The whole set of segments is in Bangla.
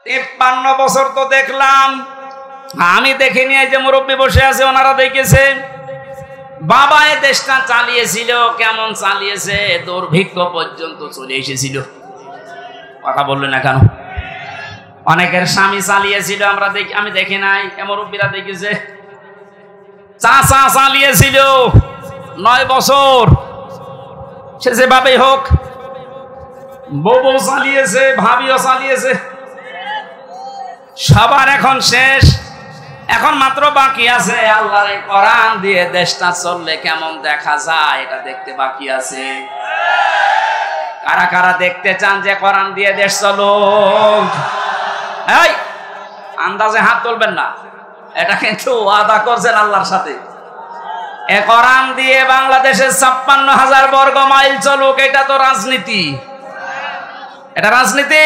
53 বছর তো দেখলাম, আমি দেখিনি। এই যে মুরব্বী বসে আছে ওনারা দেখেছে। বাবা এ দেশটা চালিয়েছিল, কেমন চালিয়েছে, দুর্ভিক্ষ পর্যন্ত চলে এসেছিল। কথা বললেন না কেন? অনেকের স্বামী চালিয়েছিল, আমরা দেখি, আমি দেখি নাই, মুরব্বীরা দেখেছে। চাচা চালিয়েছিল 9 বছর, সে যেভাবেই হোক। বউ চালিয়েছে, ভাবিও চালিয়েছে। সবার এখন শেষ, এখন মাত্র বাকি আছে আল্লাহর এই কোরআন দিয়ে দেশটা চললে কেমন দেখা যায়, এটা দেখতে বাকি আছে। কারা কারা দেখতে চান যে কোরআন দিয়ে দেশ চলুক? এই আন্দাজে হাত তুলবেন না, এটা কিন্তু ওয়াদা করছেন আল্লাহর সাথে। এ কোরআন দিয়ে বাংলাদেশের 56,000 বর্গ মাইল চলুক, এটা তো রাজনীতি। এটা রাজনীতি।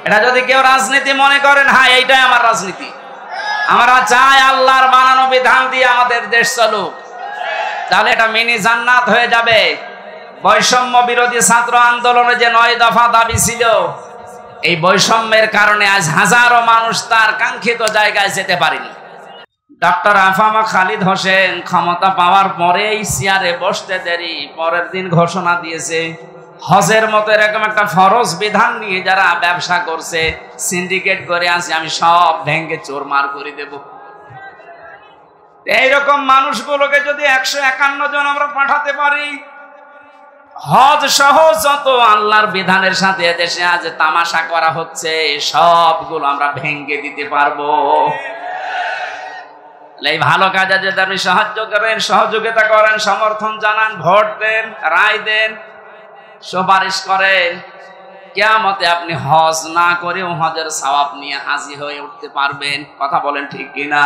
এটা যদি কেউ রাজনীতি মনে করেন, হ্যাঁ এইটাই আমার রাজনীতি। আমরা চাই আল্লাহর বানানো বিধান দিয়ে আমাদের দেশ চলুক, তাহলে এটা মিনি জান্নাত হয়ে যাবে। বৈষম্য বিরোধী ছাত্র আন্দোলনে যে 9 দফা দাবি ছিল, এই বৈষম্যের কারণে আজ হাজারো মানুষ তার কাঙ্ক্ষিত জায়গায় যেতে পারেনি। ডক্টর আফামা খালিদ হোসেন ক্ষমতা পাওয়ার পরেই চেয়ারে বসতে দেরি, পরের দিন ঘোষণা দিয়েছে হজের মতো এরকম একটা ফরজ বিধান নিয়ে যারা ব্যবসা করছে, সিন্ডিকেট করে আছে, আমি সব ভেঙ্গে চোরমার করে দেব। এইরকম মানুষগুলোকে যদি 151 জন আমরা পাঠাতে পারি, হজ সহ যত আল্লাহর বিধানের সাথে দেশে আজ তামাশা করা হচ্ছে সবগুলো আমরা ভেঙ্গে দিতে পারবো। এই ভালো কাজে যদি আপনি সাহায্য করেন, সহযোগিতা করেন, সমর্থন জানান, ভোট দেন, রায় দেন, সুপারিশ করেন, কিয়ামতে আপনি হজ না করেও হজের সওয়াব নিয়ে হাজির হয়ে উঠতে পারবেন। কথা বলেন ঠিক কিনা?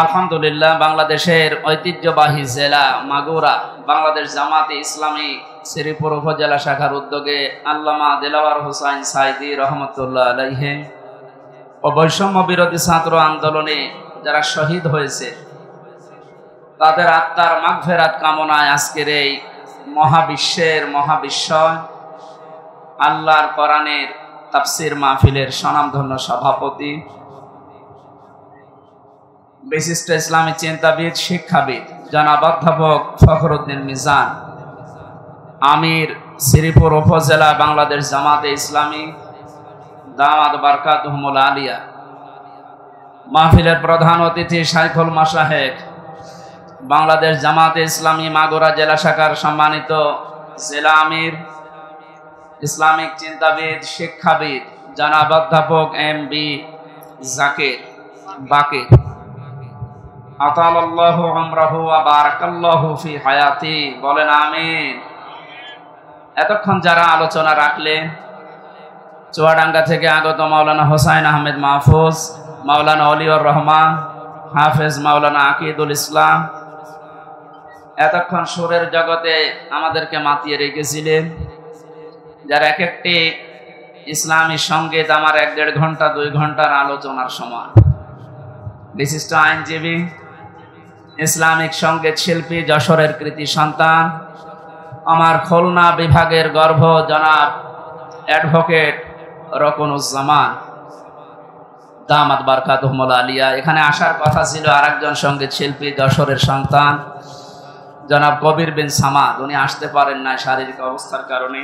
আলহামদুলিল্লাহ, বাংলাদেশের ঐতিহ্যবাহী জেলা মাগুরা বাংলাদেশ জামাতে ইসলামী শ্রীপুর উপজেলা শাখার উদ্যোগে আল্লামা দেলাওয়ার হোসাইন সাইদি রহমতুল্লাহ আলাইহি ও বৈষম্য বিরোধী ছাত্র আন্দোলনে যারা শহীদ হয়েছে তাদের আত্মার মাগফিরাত কামনায় আজকের এই মহাবিশ্বের মহাবিশ্বয় আল্লাহর কোরআনের তাফসীর মাহফিলের স্বনামধন্য সভাপতি, বিশিষ্ট ইসলামী চিন্তাবিদ, শিক্ষাবিদ জনাব অধ্যাপক ফখরুদ্দিন মিজান, আমির শ্রীপুর উপজেলা বাংলাদেশ জামাতে ইসলামী দামাত বারকাতুহুমুল আলিয়া, মাহফিলের প্রধান অতিথি শাইখুল মাশায়েখ, বাংলাদেশ জামাতে ইসলামী মাগুরা জেলা শাখার সম্মানিত জেলা আমির, ইসলামিক চিন্তাবিদ, শিক্ষাবিদ জনাব অধ্যাপক এম.বি. জাকির বাকির, আতালাল্লাহু আমরাহু ওয়া বারাকাল্লাহু ফি হায়াতি, বলেন আমিন। এতক্ষণ যারা আলোচনা রাখলেন, চুয়াডাঙ্গা থেকে আগত মাওলানা হোসাইন আহমেদ মাহফুজ, মাওলানা অলিউর রহমান, হাফেজ মাওলানা আকিদুল ইসলাম, এতক্ষণ সুরের জগতে আমাদেরকে মাতিয়ে রেখেছিলেন, যার এক একটি ইসলামী সঙ্গীত আমার 1-1.5 ঘন্টা 2 ঘন্টার আলোচনার সমান। বিশিষ্ট আইনজীবী, ইসলামিক সঙ্গীত শিল্পী, যশোরের কৃতি সন্তান, আমার খুলনা বিভাগের গর্ভ জনাব অ্যাডভোকেট রকনুজ্জামান দামাত বারকাতুহুমুল আলিয়া, এখানে আসার কথা ছিল আরেকজন সঙ্গীত শিল্পী, যশোরের সন্তান জনাব কবির বিন সামাদ, উনি আসতে পারেন না শারীরিক অবস্থার কারণে।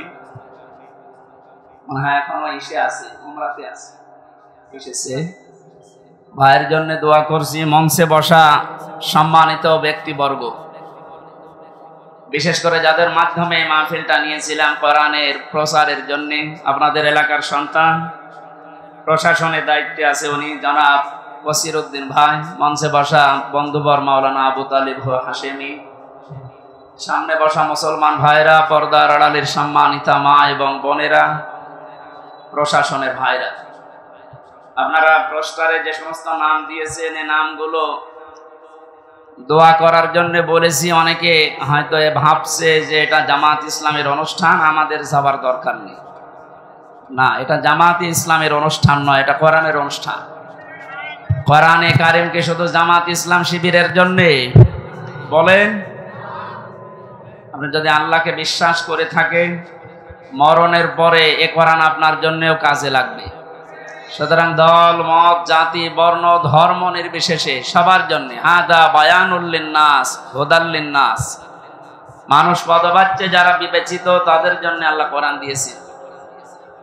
মনে হয় এখনো এসে আছে, উমরাতে আছে, এসেছে। ভাইয়ের জন্য দোয়া করছি। মঞ্চে বসা সম্মানিত ব্যক্তিবর্গ, বিশেষ করে যাদের মাধ্যমে মাহফিলটা নিয়েছিলাম কোরআনের প্রচারের জন্য, আপনাদের এলাকার সন্তান, প্রশাসনের দায়িত্বে আছে উনি জনাব বসিরউদ্দিন ভাই, মঞ্চে বসা বন্ধুবর মাওলানা আবু তালিব হাশেমি, সামনে বসা মুসলমান ভাইরা, পর্দার আড়ালের সম্মানিতা মা এবং বোনেরা, প্রশাসনের ভাইরা, আপনারা পোস্টারে যে সমস্ত নাম দিয়েছেন এই নামগুলো দোয়া করার জন্য বলেছি। অনেকে হয়তো ভাবছে যে এটা জামাত ইসলামের অনুষ্ঠান, আমাদের যাবার দরকার নেই। না, এটা জামাত ইসলামের অনুষ্ঠান নয়, এটা কোরআনের অনুষ্ঠান। কোরআনে কারিমকে শুধু জামাত ইসলাম শিবিরের জন্যে বলেন? আপনি যদি আল্লাহকে বিশ্বাস করে থাকেন, মরণের পরে এ কোরআন আপনার জন্যও কাজে লাগবে। সুতরাং দল মত জাতি বর্ণ ধর্ম নির্বিশেষে সবার জন্য হাদা বায়ানুল লিন্নাস হুদাল লিন্নাস, মানুষ পদবাচ্য যারা বিবেচিত তাদের জন্য আল্লাহ কোরআন দিয়েছে।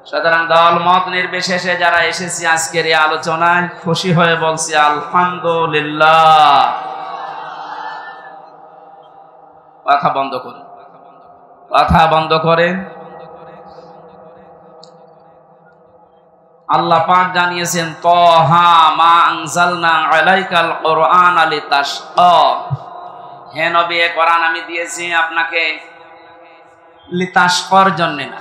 সুতরাং দল মত নির্বিশেষে যারা এসেছি আজকের এই আলোচনায় খুশি হয়ে বলছি আলহামদুলিল্লাহ। কথা বন্ধ করুন, কথা বন্ধ করেন। আল্লাহ পাক জানিয়েছেন তাহা মা আনজালনা আলাইকাল কুরআনা লিতাশকা, হে নবী এই কোরআন আমি দিয়েছি আপনাকে লিতাশকার জন্য না।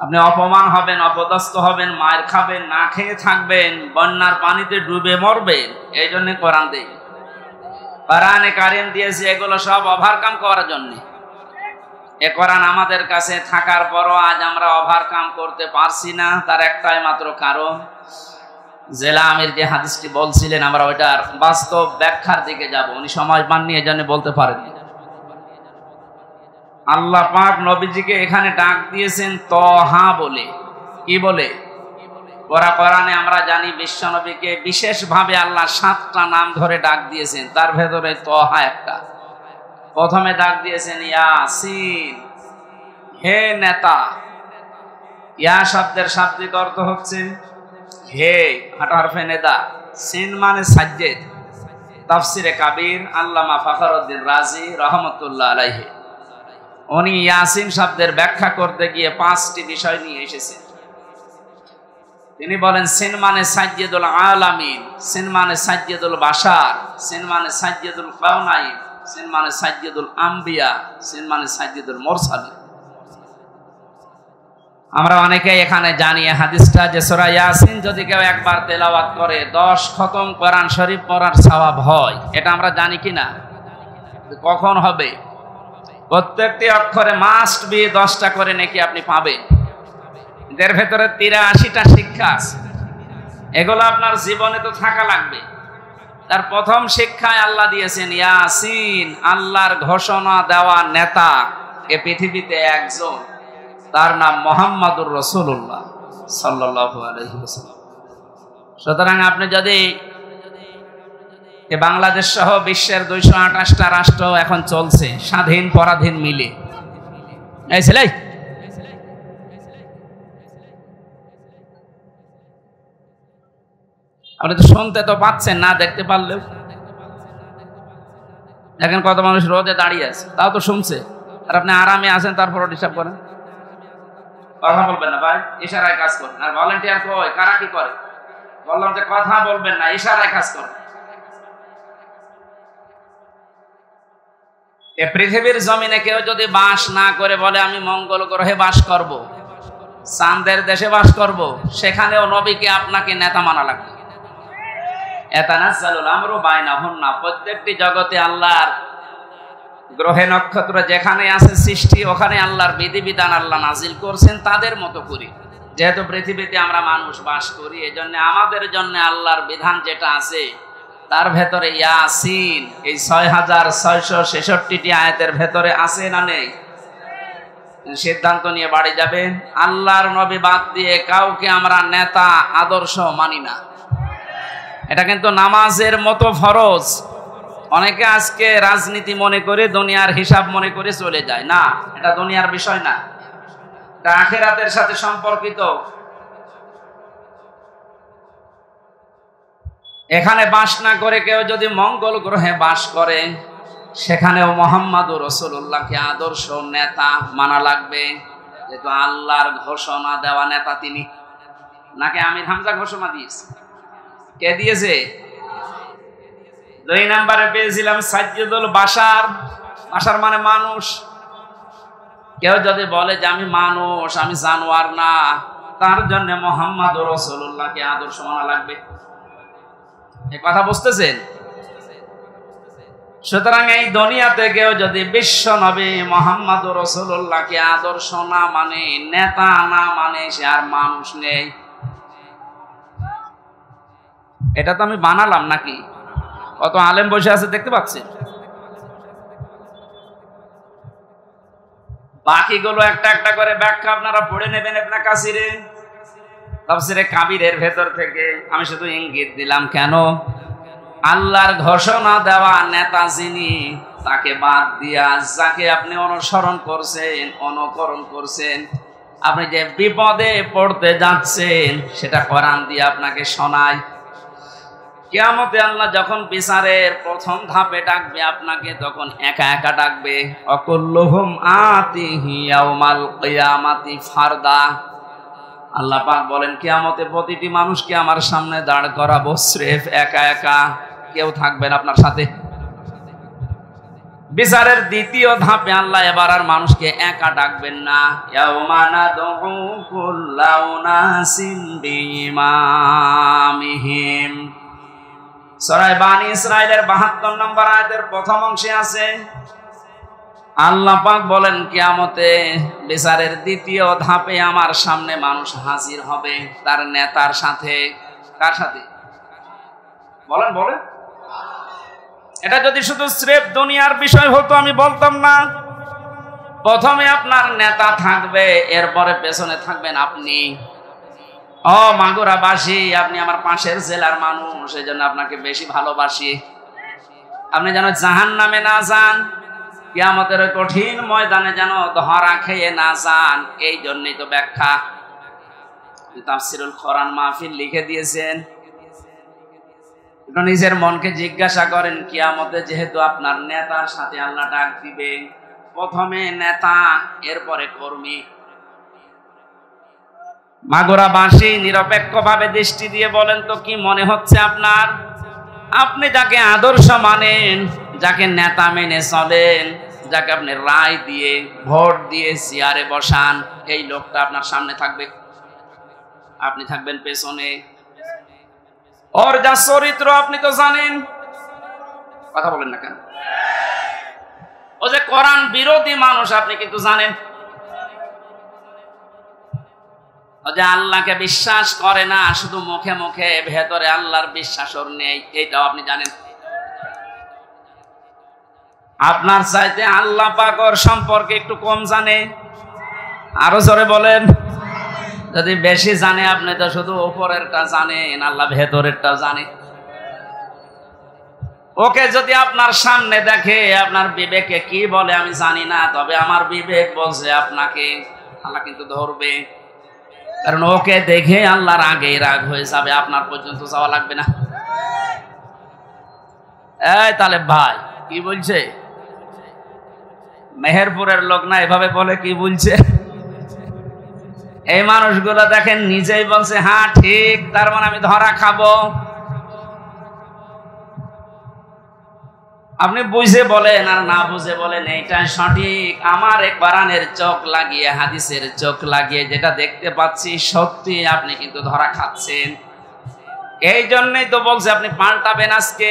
আপনি অপমান হবেন, অপদস্থ হবেন, মায়ের খাবেন, না খেয়ে থাকবেন, বন্যার পানিতে ডুবে মরবেন, এই জন্য কোরআন দেই। কোরআনে কারিম দিয়েছি এগুলো সব ওভারকাম করার জন্য। এ কোরআন আমাদের কাছে থাকার পরও আজ আমরা ওভারকাম করতে পারছি না, তার একটাই মাত্র কারণ, জেলা আমির যে হাদিসটি বলছিলেন আমরা ওইটার বাস্তব ব্যাখ্যার দিকে যাব। উনি সময় পাননি এই জন্য বলতে পারেননি। আল্লাহ পাক নবীজিকে এখানে ডাক দিয়েছেন তহা বলে। কি বলে? কোরআনে আমরা জানি বিশ্ব নবীকে বিশেষভাবে আল্লাহ 7টা নাম ধরে ডাক দিয়েছেন, তার ভেতরে তহা একটা। প্রথমে ডাক দিয়েছেন ইয়াসিন, হে নেতা। ইয়া শব্দের শাব্দিক অর্থ হচ্ছে হে, হরফে নেদা। সিন মানে সাজ্জেদ। তাফসিরে কাবীর আল্লামা ফখরুদ্দিন রাজি রহমতুল্লাহ আলাইহি উনি ইয়াসিন শব্দের ব্যাখ্যা করতে গিয়ে 5টি বিষয় নিয়ে এসেছেন। তিনি বলেন সিন মানে সাজ্জেদুল আলামিন, সিন মানে সাজ্জেদুল বাশার, সিন মানে সাজ্জেদুল কাউনাইন, সিন মানে সাজ্জেদুল আম্বিয়া, সিন মানে সাজ্জেদুল মুরসালিন। আমরা অনেকেই এখানে জানি হাদিসটা যে সূরা ইয়াসিন যদি কেউ একবার তেলাওয়াত করে 10 খতম কোরআন শরীফ পড়ার সওয়াব হয়। এটা আমরা জানি কি না? কখন হবে? প্রত্যেকটি অক্ষরে মাস্ট বি 10টা করে নাকি আপনি পাবেন। এর ভেতরে 83টা শিক্ষা আছে, এগুলো আপনার জীবনে তো থাকা লাগবে। তার প্রথম শিক্ষায় আল্লাহ দিয়েছেন ইয়াসিন, আল্লাহর ঘোষণা দেওয়া নেতা এ পৃথিবীতে একজন, তার নাম মুহাম্মাদুর রাসূলুল্লাহ সাল্লাল্লাহু আলাইহি ওয়াসাল্লাম। সুতরাং আপনি যদি বাংলাদেশ সহ বিশ্বের 228টা রাষ্ট্র এখন চলছে স্বাধীন পরাধীন মিলে, এই ছেলে আপনি তো শুনতে তো পাচ্ছেন না, দেখতে পারলেও দেখেন কত মানুষ রোদে দাঁড়িয়ে আছে, তাও তো শুনছে। আর আপনি আরামে আছেন, তারপরও ডিস্টার্ব করেন। কথা বলবেন না ভাই, ইশারায় কাজ করেন। আর ভলান্টিয়ার কই, কারা কি করে? বললাম যে কথা বলবেন না, ইশারায় কাজ করেন। এ পৃথিবীর জমিনে কেউ যদি বাস না করে বলে আমি মঙ্গল গ্রহে বাস করব, চাঁদের দেশে বাস করব, সেখানেও নবীকে আপনাকে নেতা মানা লাগবে। এতানাজ্জালুল আমরু বাইনাহুন্না, প্রত্যেকটি জগতে আল্লাহর গ্রহে নক্ষত্র যেখানে আছে সৃষ্টি, ওখানে আল্লাহর বিধিবিধান আল্লাহ নাজিল করছেন তাদের মতো করে। যেহেতু পৃথিবীতে আমরা মানুষ বাস করি, এই জন্য আমাদের জন্য আল্লাহর বিধান যেটা আছে তার ভেতরে ইয়াসিন এই 6666টি আয়াতের ভেতরে আছে না নেই? সিদ্ধান্ত নিয়ে বাড়ি যাবেন, আল্লাহর নবী বাদ দিয়ে কাউকে আমরা নেতা আদর্শ মানি না। এটা কিন্তু নামাজের মতো ফরজ। অনেকে আজকে রাজনীতি মনে করে, দুনিয়ার হিসাব মনে করে চলে যায়। না, এটা দুনিয়ার বিষয় না, এটা আখিরাতের সাথে সম্পর্কিত। এখানে বাস না করে কেউ যদি মঙ্গল গ্রহে বাস করে, সেখানেও মুহাম্মাদুর রাসূলুল্লাহকে আদর্শ নেতা মানা লাগবে। যেহেতু আল্লাহর ঘোষণা দেওয়া নেতা তিনি। নাকি আমির হামজা ঘোষণা দিয়েছে? কে দিয়েছে? 2 নম্বরে পেয়েছিলাম সাজ্জেদুল বাশার। বাশার মানে মানুষ। কেউ যদি বলে যে আমি মানুষ, আমি জানোয়ার না, তার জন্য মুহাম্মাদুর রাসূলুল্লাহকে আদর্শ মানা লাগবে। এই কথা বুঝতেছেন? সুতরাং এই দুনিয়াতে কেউ যদি বিশ্ব নবী মুহাম্মাদুর রাসূলুল্লাহকে আদর্শ না মানে, নেতা না মানে, সে আর মানুষ নেই। এটা তো আমি বানালাম নাকি? কত আলেম বসে আছে দেখতে পাচ্ছেন। বাকিগুলো একটা একটা করে ব্যাখ্যা আপনারা পড়ে নেবেন ইবনে কাসিরে। তাফসীরে কাবীরের ভেতর থেকে আমি শুধু ইঙ্গিত দিলাম, কেন আল্লাহর ঘোষণা দেওয়া নেতা যিনি, তাকে বাদ দিয়া যাকে আপনি অনুসরণ করছেন, অনুকরণ করছেন, আপনি যে বিপদে পড়তে যাচ্ছেন সেটা কোরআন দিয়ে আপনাকে শোনায়। কিয়ামতে আল্লাহ যখন বিচারের প্রথম ধাপে ডাকবে আপনাকে, তখন একা একা ডাকবে। অকুল্লুহুম আতিহি ইয়াউমাল কিয়ামাতি ফারদা। আল্লাহ পাক বলেন কিয়ামতে প্রতিটি মানুষকে আমার সামনে দাঁড় করাবো স্রেফ একা একা, কেউ থাকবেন আপনার সাথে। বিচারের দ্বিতীয় ধাপে আল্লাহ এবার আর মানুষকে একা ডাকবেন না। ইয়াউমা নাদউ কুল্লা উনাসিন বিইমামিহিম। সূরা বানী ইসরাঈলের ৭২ নম্বর আয়াতের প্রথম অংশে আছে, আল্লাহ পাক বলেন কিয়ামতে বিচারের দ্বিতীয় ধাপে আমার সামনে মানুষ হাজির হবে তার নেতার সাথে। কার সাথে বলেন বলেন? এটা যদি শুধু স্রেফ দুনিয়ার বিষয় হতো আমি বলতাম না। প্রথমে আপনার নেতা থাকবে, এরপরে পেছনে থাকবেন আপনি। ও মাগুরাবাসী, আপনি আমার পাশের জেলার মানুষ, এই জন্য আপনাকে বেশি ভালোবাসি। আপনি যেন জাহান্নামে না যান, কিয়ামতের কঠিন ময়দানে যেন ধরা খেয়ে না যান, এই জন্যই তো ব্যাখ্যা। তাফসীরুল কোরআন মাহফিল লিখে দিয়েছেন। নিজের মনকে জিজ্ঞাসা করেন, কিয়ামতে যেহেতু আপনার নেতার সাথে আল্লাহ ডাক দিবে, প্রথমে নেতা এরপরে কর্মী। মাগুরাবাসী নিরপেক্ষভাবে দৃষ্টি দিয়ে বলেন তো কি মনে হচ্ছে আপনার? আপনি যাকে আদর্শ মানেন, যাকে নেতা মেনে চলেন, যাকে আপনি রায় দিয়ে ভোট দিয়ে চেয়ারে বসান, এই লোকটা আপনার সামনে থাকবে, আপনি থাকবেন পেছনে। ওর যা চরিত্র আপনি তো জানেন। কথা বলেন না কেন? ও যে কোরআন বিরোধী মানুষ আপনি কিন্তু জানেন। ও যে আল্লাহকে বিশ্বাস করে না, শুধু মুখে মুখে, ভেতরে আল্লাহর বিশ্বাস ওর নেই, এইটাও আপনি জানেন। আপনার চাইতে আল্লাহ পাক ওর সম্পর্কে একটু কম জানে। আরো জোরে বলেন। যদি বেশি জানে, আপনি তো শুধু উপরেরটা জানেন, আল্লাহ ভেতরেরটা জানে। ওকে যদি আপনার সামনে দেখে, আপনার বিবেকে কি বলে আমি জানি না, তবে আমার বিবেক বলছে আপনাকে আল্লাহ কিন্তু ধরবে। কারণ ওকে দেখে আল্লাহর আগেই রাগ হয়ে যাবে, আপনার পর্যন্ত যাওয়া লাগবে না। এই তাহলে ভাই কি বলছে? মেহেরপুরের লোক না এভাবে বলে, কি বলছে? এই মানুষগুলো দেখেন নিজেই বলছে হ্যাঁ ঠিক, তার মানে আমি ধরা খাবো। আপনি বুঝে বলেন আর না বুঝে বলেন এইটা সঠিক। আমার এই কোরআনের চোখ লাগিয়ে, হাদিসের চোখ লাগিয়ে যেটা দেখতে পাচ্ছি সত্যি, আপনি কিন্তু ধরা খাচ্ছেন। এই জন্যই তো বলছে আপনি পাল্টাবেন আজকে।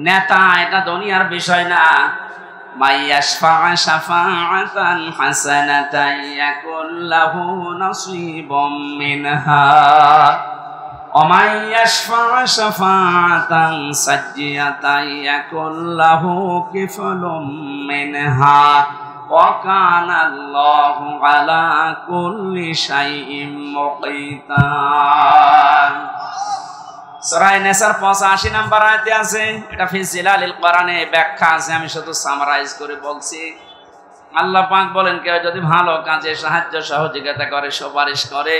নেতা এটা দুনিয়ার বিষয় না। মাইয়াশফা শাফাআতান হাসানাতান ইয়াকুল লাহু নাসীবুম মিনহা ওয়া মাইয়াশফা শাফাআতান সাজ্জিয়াতান ইয়াকুল লাহু কিফলুম মিনহা ওয়া কানা আল্লাহু আলা কুল্লি শাইইন মুকিতা। সূরা নিসার 85 নম্বর আয়াতে আছে, এটা ফি জিলালিল কোরআনে ব্যাখ্যা আছে, আমি শুধু সামারাইজ করে বলছি। আল্লাহ পাক বলেন কেউ যদি ভালো কাজে সাহায্য সহযোগিতা করে, সুপারিশ করে,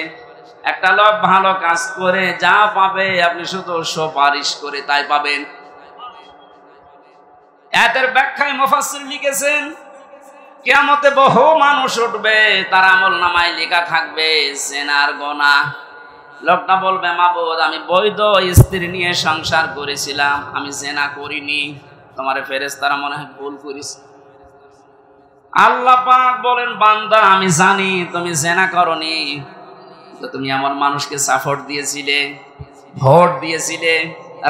একটা লোক ভালো কাজ করে যা পাবে আপনি শুধু সুপারিশ করে তাই পাবেন। এর ব্যাখ্যায় মুফাসসির লিখেছেন কিয়ামতে বহু মানুষ উঠবে, তার আমলনামায় লেখা থাকবে জিনার গুনাহ। লোকটা বলবে মাবুদ আমি বৈধ স্ত্রী নিয়ে সংসার করেছিলাম, আমি জিনা করিনি, তোমার ফেরেশতারা মনে হয় ভুল করিস। আল্লাহ পাক বলেন বান্দা আমি জানি তুমি জিনা করনি, তো তুমি এমন মানুষকে সাপোর্ট দিয়েছিলে, ভোট দিয়েছিলে,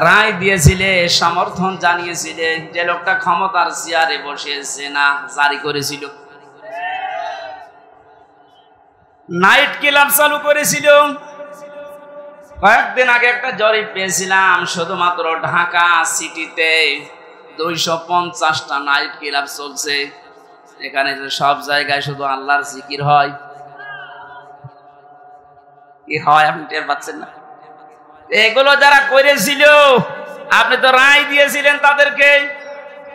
রায় দিয়েছিলে, সমর্থন জানিয়েছিলে, যে লোকটা ক্ষমতার চেয়ারে বসে জিনা জারি করেছিল, নাইট ক্লাব চালু করেছিল। কয়েকদিন আগে একটা জরিপ পেয়েছিলাম, শুধুমাত্র ঢাকা সিটিতে 250টা নাইট ক্লাব চলছে। এখানে সব জায়গায় শুধু আল্লাহর জিকির হয়। কি হয় আপনি টের পাচ্ছেন না? এগুলো যারা করেছিল আপনি তো রায় দিয়েছিলেন, তাদেরকে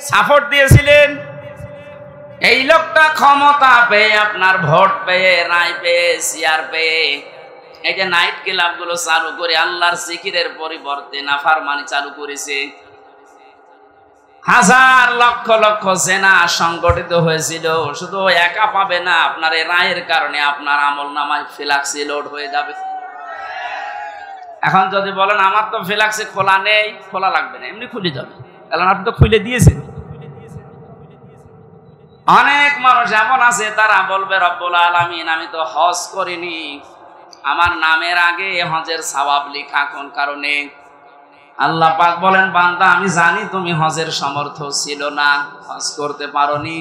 সাপোর্ট দিয়েছিলেন। এই লোকটা ক্ষমতা পেয়ে, আপনার ভোট পেয়ে, রায় পেয়ে, চেয়ার পেয়ে, এই যে নাইট ক্লাব গুলো চালু করে আল্লাহর জিকিরের পরিবর্তে নাফরমানি চালু করেছে। হাজার লক্ষ লক্ষ সেনা সংগঠিত হয়েছিল। শুধু একা পাবে না, আপনার এই রায়ের কারণে আপনার আমল নামায় ফ্লেক্সি লোড হয়ে যাবে। এখন যদি বলেন আমার তো ফ্লেক্সি খোলা নেই, খোলা লাগবে না, এমনি খুলে যাবে, কারণ আপনি তো খুলে দিয়েছেন। অনেক মানুষ এমন আছে তারা বলবে রব্বুল আলামিন আমি তো হজ করিনি, আমার নামের আগে হজের সওয়াব লেখা, কোন কারণে? আল্লাহ পাক বলেন বান্দা আমি জানি তুমি হজের সামর্থ্য ছিল না, হজ করতে পারোনি।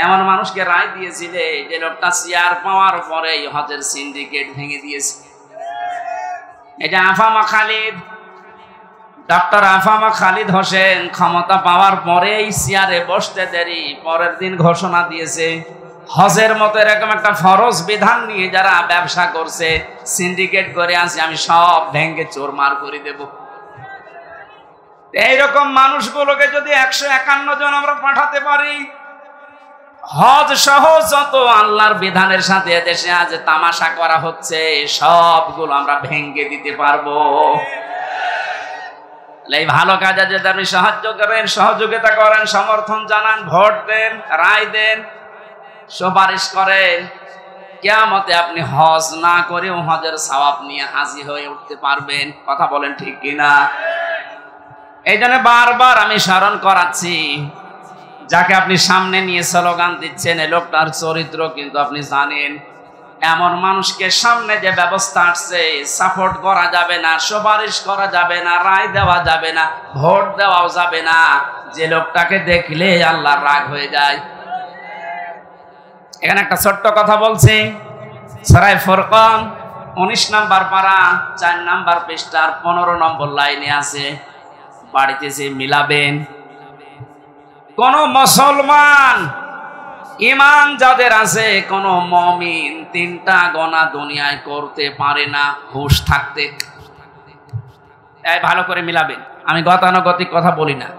এমন মানুষকে রায় দিয়েছিলে যে লোকটা চেয়ার পাওয়ার পরে হজের সিন্ডিকেট ভেঙে দিয়েছে। এটা আফামা খালিদ, ডক্টর আফামা খালিদ হোসেন ক্ষমতা পাওয়ার পরেই চেয়ারে বসতে দেরি, পরের দিন ঘোষণা দিয়েছে হজের মতো এরকম একটা ফরজ বিধান নিয়ে যারা ব্যবসা করছে, সিন্ডিকেট করে আছে, আমি সব ভেঙে চোরমার করে দেব। এইরকম মানুষগুলোকে যদি 151 জন আমরা পাঠাতে পারি, হজ সহ যত আল্লাহর বিধানের সাথে দেশে আজ তামাশা করা হচ্ছে সবগুলো আমরা ভেঙে দিতে পারবো। এই ভালো কাজে যদি আপনি সাহায্য করেন, সহযোগিতা করেন, সমর্থন জানান, ভোট দেন, রায় দেন, সুপারিশ করেন, কিয়ামতে আপনি হজ না করেও হজের সওয়াব নিয়ে হাজির হয়ে উঠতে পারবেন। কথা বলেন ঠিক কিনা? এই জন্য বারবার আমি স্মরণ করাচ্ছি, যাকে আপনি সামনে নিয়ে স্লোগান দিচ্ছেন এই লোকটার চরিত্র কিন্তু আপনি জানেন। এমন মানুষকে সামনে যে ব্যবস্থা আসছে, সাপোর্ট করা যাবে না, সুপারিশ করা যাবে না, রায় দেওয়া যাবে না, ভোট দেওয়াও যাবে না। যে লোকটাকে দেখলে আল্লাহর রাগ হয়ে যায়। এখানে একটা ছোট্ট কথা বলছি, সূরা ফুরকান 19 নম্বর পারা 4 নম্বর পৃষ্ঠার 15 নম্বর লাইনে আছে, বাড়িতে যে মিলাবেন। কোন মুসলমান ঈমান যাদের আছে, কোন মুমিন 3টা গুনাহ দুনিয়ায় করতে পারে না হুঁশ থাকতে। এই ভালো করে মিলাবেন, আমি গতানুগতিক কথা বলি না।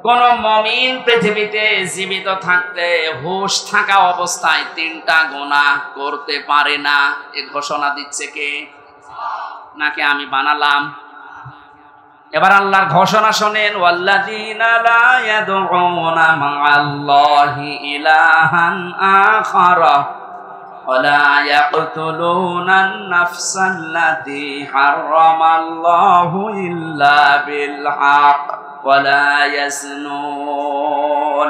কোন মুমিন পৃথিবীতে জীবিত থাকতে হুঁশ থাকা অবস্থায় 3টা গুনাহ করতে পারে না। এই ঘোষণা দিচ্ছে কে? নাকি আমি বানালাম? এবার আল্লাহর ঘোষণা শোনেন, ওয়াল্লাযীনা লা ইয়াদউনা মা'আল্লাহি ইলাহান আখারা ওয়া লা ইয়াকতুলুনান নাফসাল্লাতী হারামাল্লাহু ইল্লা বিল হক ওয়া লা ইয়াজনুন।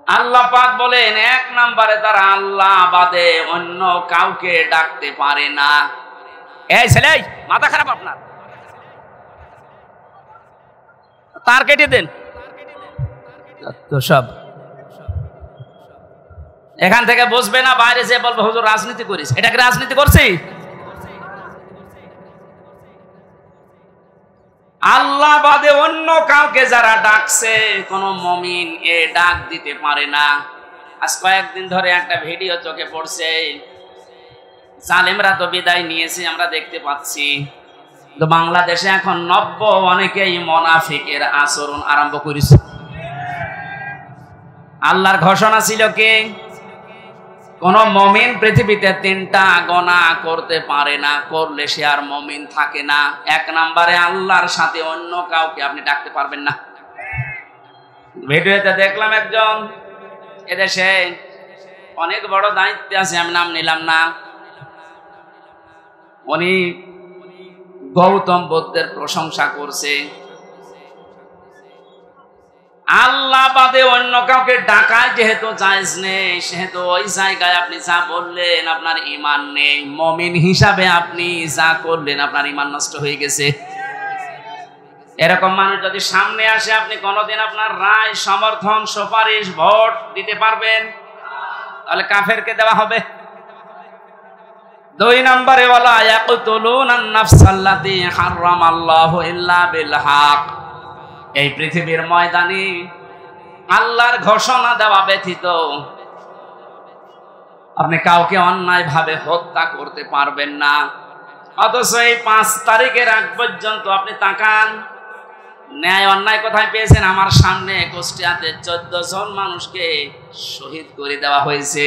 আল্লাহ পাক বলেন 1 নম্বরে তারা আল্লাহ বাদে অন্য কাউকে ডাকতে পারে না। এই ছেলে, মাথা খারাপ আপনার? তার কেটে দেন তো সব। এখান থেকে বুঝবে না, বাইরে যে বলবে হুজুর রাজনীতি করিস। এটা কি রাজনীতি করছি? আল্লাহ বাদে অন্য কাউকে যারা ডাকছে, কোন মুমিন এ ডাক দিতে পারে না। আজ কয়েকদিন ধরে একটা ভিডিও চোখে পড়ছে, জালেমরা তো বিদায় নিয়েছে আমরা দেখতে পাচ্ছি, তো বাংলাদেশে এখন নব্য অনেকেই মুনাফিকের আচরণ আরম্ভ করেছে। আল্লাহর ঘোষণা ছিল কি? কোন মুমিন পৃথিবীতে 3টা গুনাহ করতে পারে না, করলে সে আর মুমিন থাকে না। 1 নম্বরে আল্লাহর সাথে অন্য কাউকে আপনি ডাকতে পারবেন না। ভিডিওতে দেখলাম একজন, এদেশে অনেক বড় দায়িত্বে আছে, আমি নাম নিলাম না, উনি গৌতম বুদ্ধের প্রশংসা করছে। আল্লাহ বাদে অন্য কাউকে ডাকায় যেহেতু জায়েজ নেই, সেহেতু ওই জায়গায় আপনি যা বললেন আপনার ঈমান নেই। মুমিন হিসাবে আপনি যা করলেন আপনার ঈমান নষ্ট হয়ে গেছে। এরকম মানুষ যদি সামনে আসে, আপনি কোনোদিন আপনার রায়, সমর্থন, সুপারিশ, ভোট দিতে পারবেন? তাহলে কাফেরকে দেওয়া হবে। 2 নম্বরে ওয়ালা ইয়াকতুলুনান নাফসাল্লাতী হারামাল্লাহু ইল্লা বিল হক। এই পৃথিবীর ময়দানে আল্লাহর ঘোষণা দেওয়া ব্যতীত আপনি কাউকে অন্যায় ভাবে হত্যা করতে পারবেন না। অথচ এই 5 তারিখের আগ পর্যন্ত আপনি তাকান, ন্যায় অন্যায় কোথায় পেয়েছেন? আমার সামনে কুষ্টিয়াতে 14 জন মানুষকে শহীদ করে দেওয়া হয়েছে।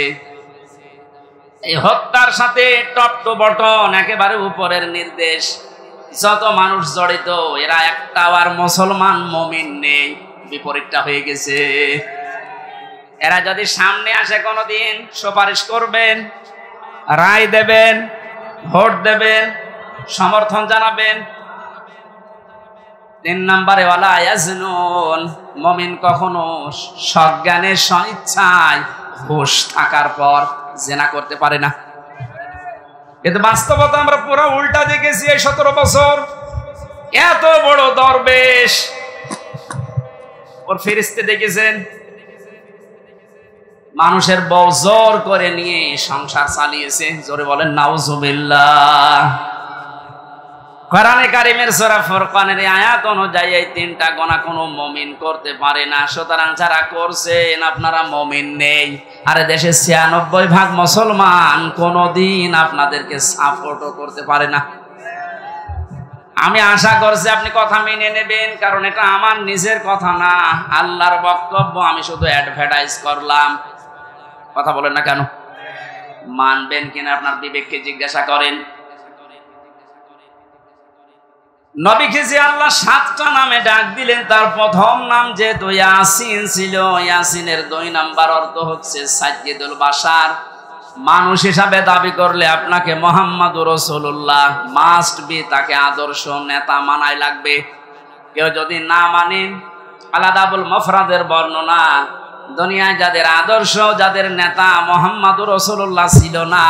এই হত্যার সাথে টপ টু বটন একেবারে উপরের নির্দেশ, যত মানুষ জড়িত এরা একটাও আর মুসলমান মুমিন নেই, বিপরীতটা হয়ে গেছে। এরা যদি সামনে আসে কোনোদিন সুপারিশ করবেন, রায় দেবেন, ভোট দেবেন, সমর্থন জানাবেন। 3 নম্বরে ওয়ালা ইয়াজনুন, মুমিন কখনো সজ্ঞানে স্বইচ্ছায় হুঁশ থাকার পর জিনা করতে পারে না। কিন্তু বাস্তবতা আমরা পুরো উল্টা দেখেছি। এই 17 বছর এত বড় দরবেশ, ওর ফেরেশতা দেখেছেন, মানুষের বউ জোর করে নিয়ে সংসার চালিয়েছে। জোরে বলেন নাউজুবিল্লাহ। কোরআনে কারিমের সূরা ফুরকানের আয়াত অনুযায়ী এই 3টা গুনাহ কোনো মুমিন করতে পারে না। সুতরাং যারা করছেন আপনারা মুমিন নেই। আরে দেশে 96% মুসলমান কোনোদিন আপনাদেরকে সাপোর্টও করতে পারে না। আমি আশা করছি আপনি কথা মেনে নেবেন, কারণ এটা আমার নিজের কথা না, আল্লাহর বক্তব্য। আমি শুধু অ্যাডভার্টাইজ করলাম। কথা বলেন না কেন? মানবেন কিনা আপনার বিবেককে জিজ্ঞাসা করেন। নবীকে যে আল্লাহ 7টা নামে ডাক দিলেন, তার প্রথম নাম যেহেতু ইয়াসিন ছিল, ইয়াসিনের 2 নাম্বার অর্থ হচ্ছে সাইয়্যিদুল বাশার। মানুষ হিসাবে দাবি করলে আপনাকে মুহাম্মাদুর রাসূলুল্লাহ মাস্ট বি, তাকে আদর্শ নেতা মানাই লাগবে। কেউ যদি না মানেন, আলাদাবুল মুফরাদের বর্ণনা, দুনিয়ায় যাদের আদর্শ, যাদের নেতা মুহাম্মাদুর রাসূলুল্লাহ ছিল না,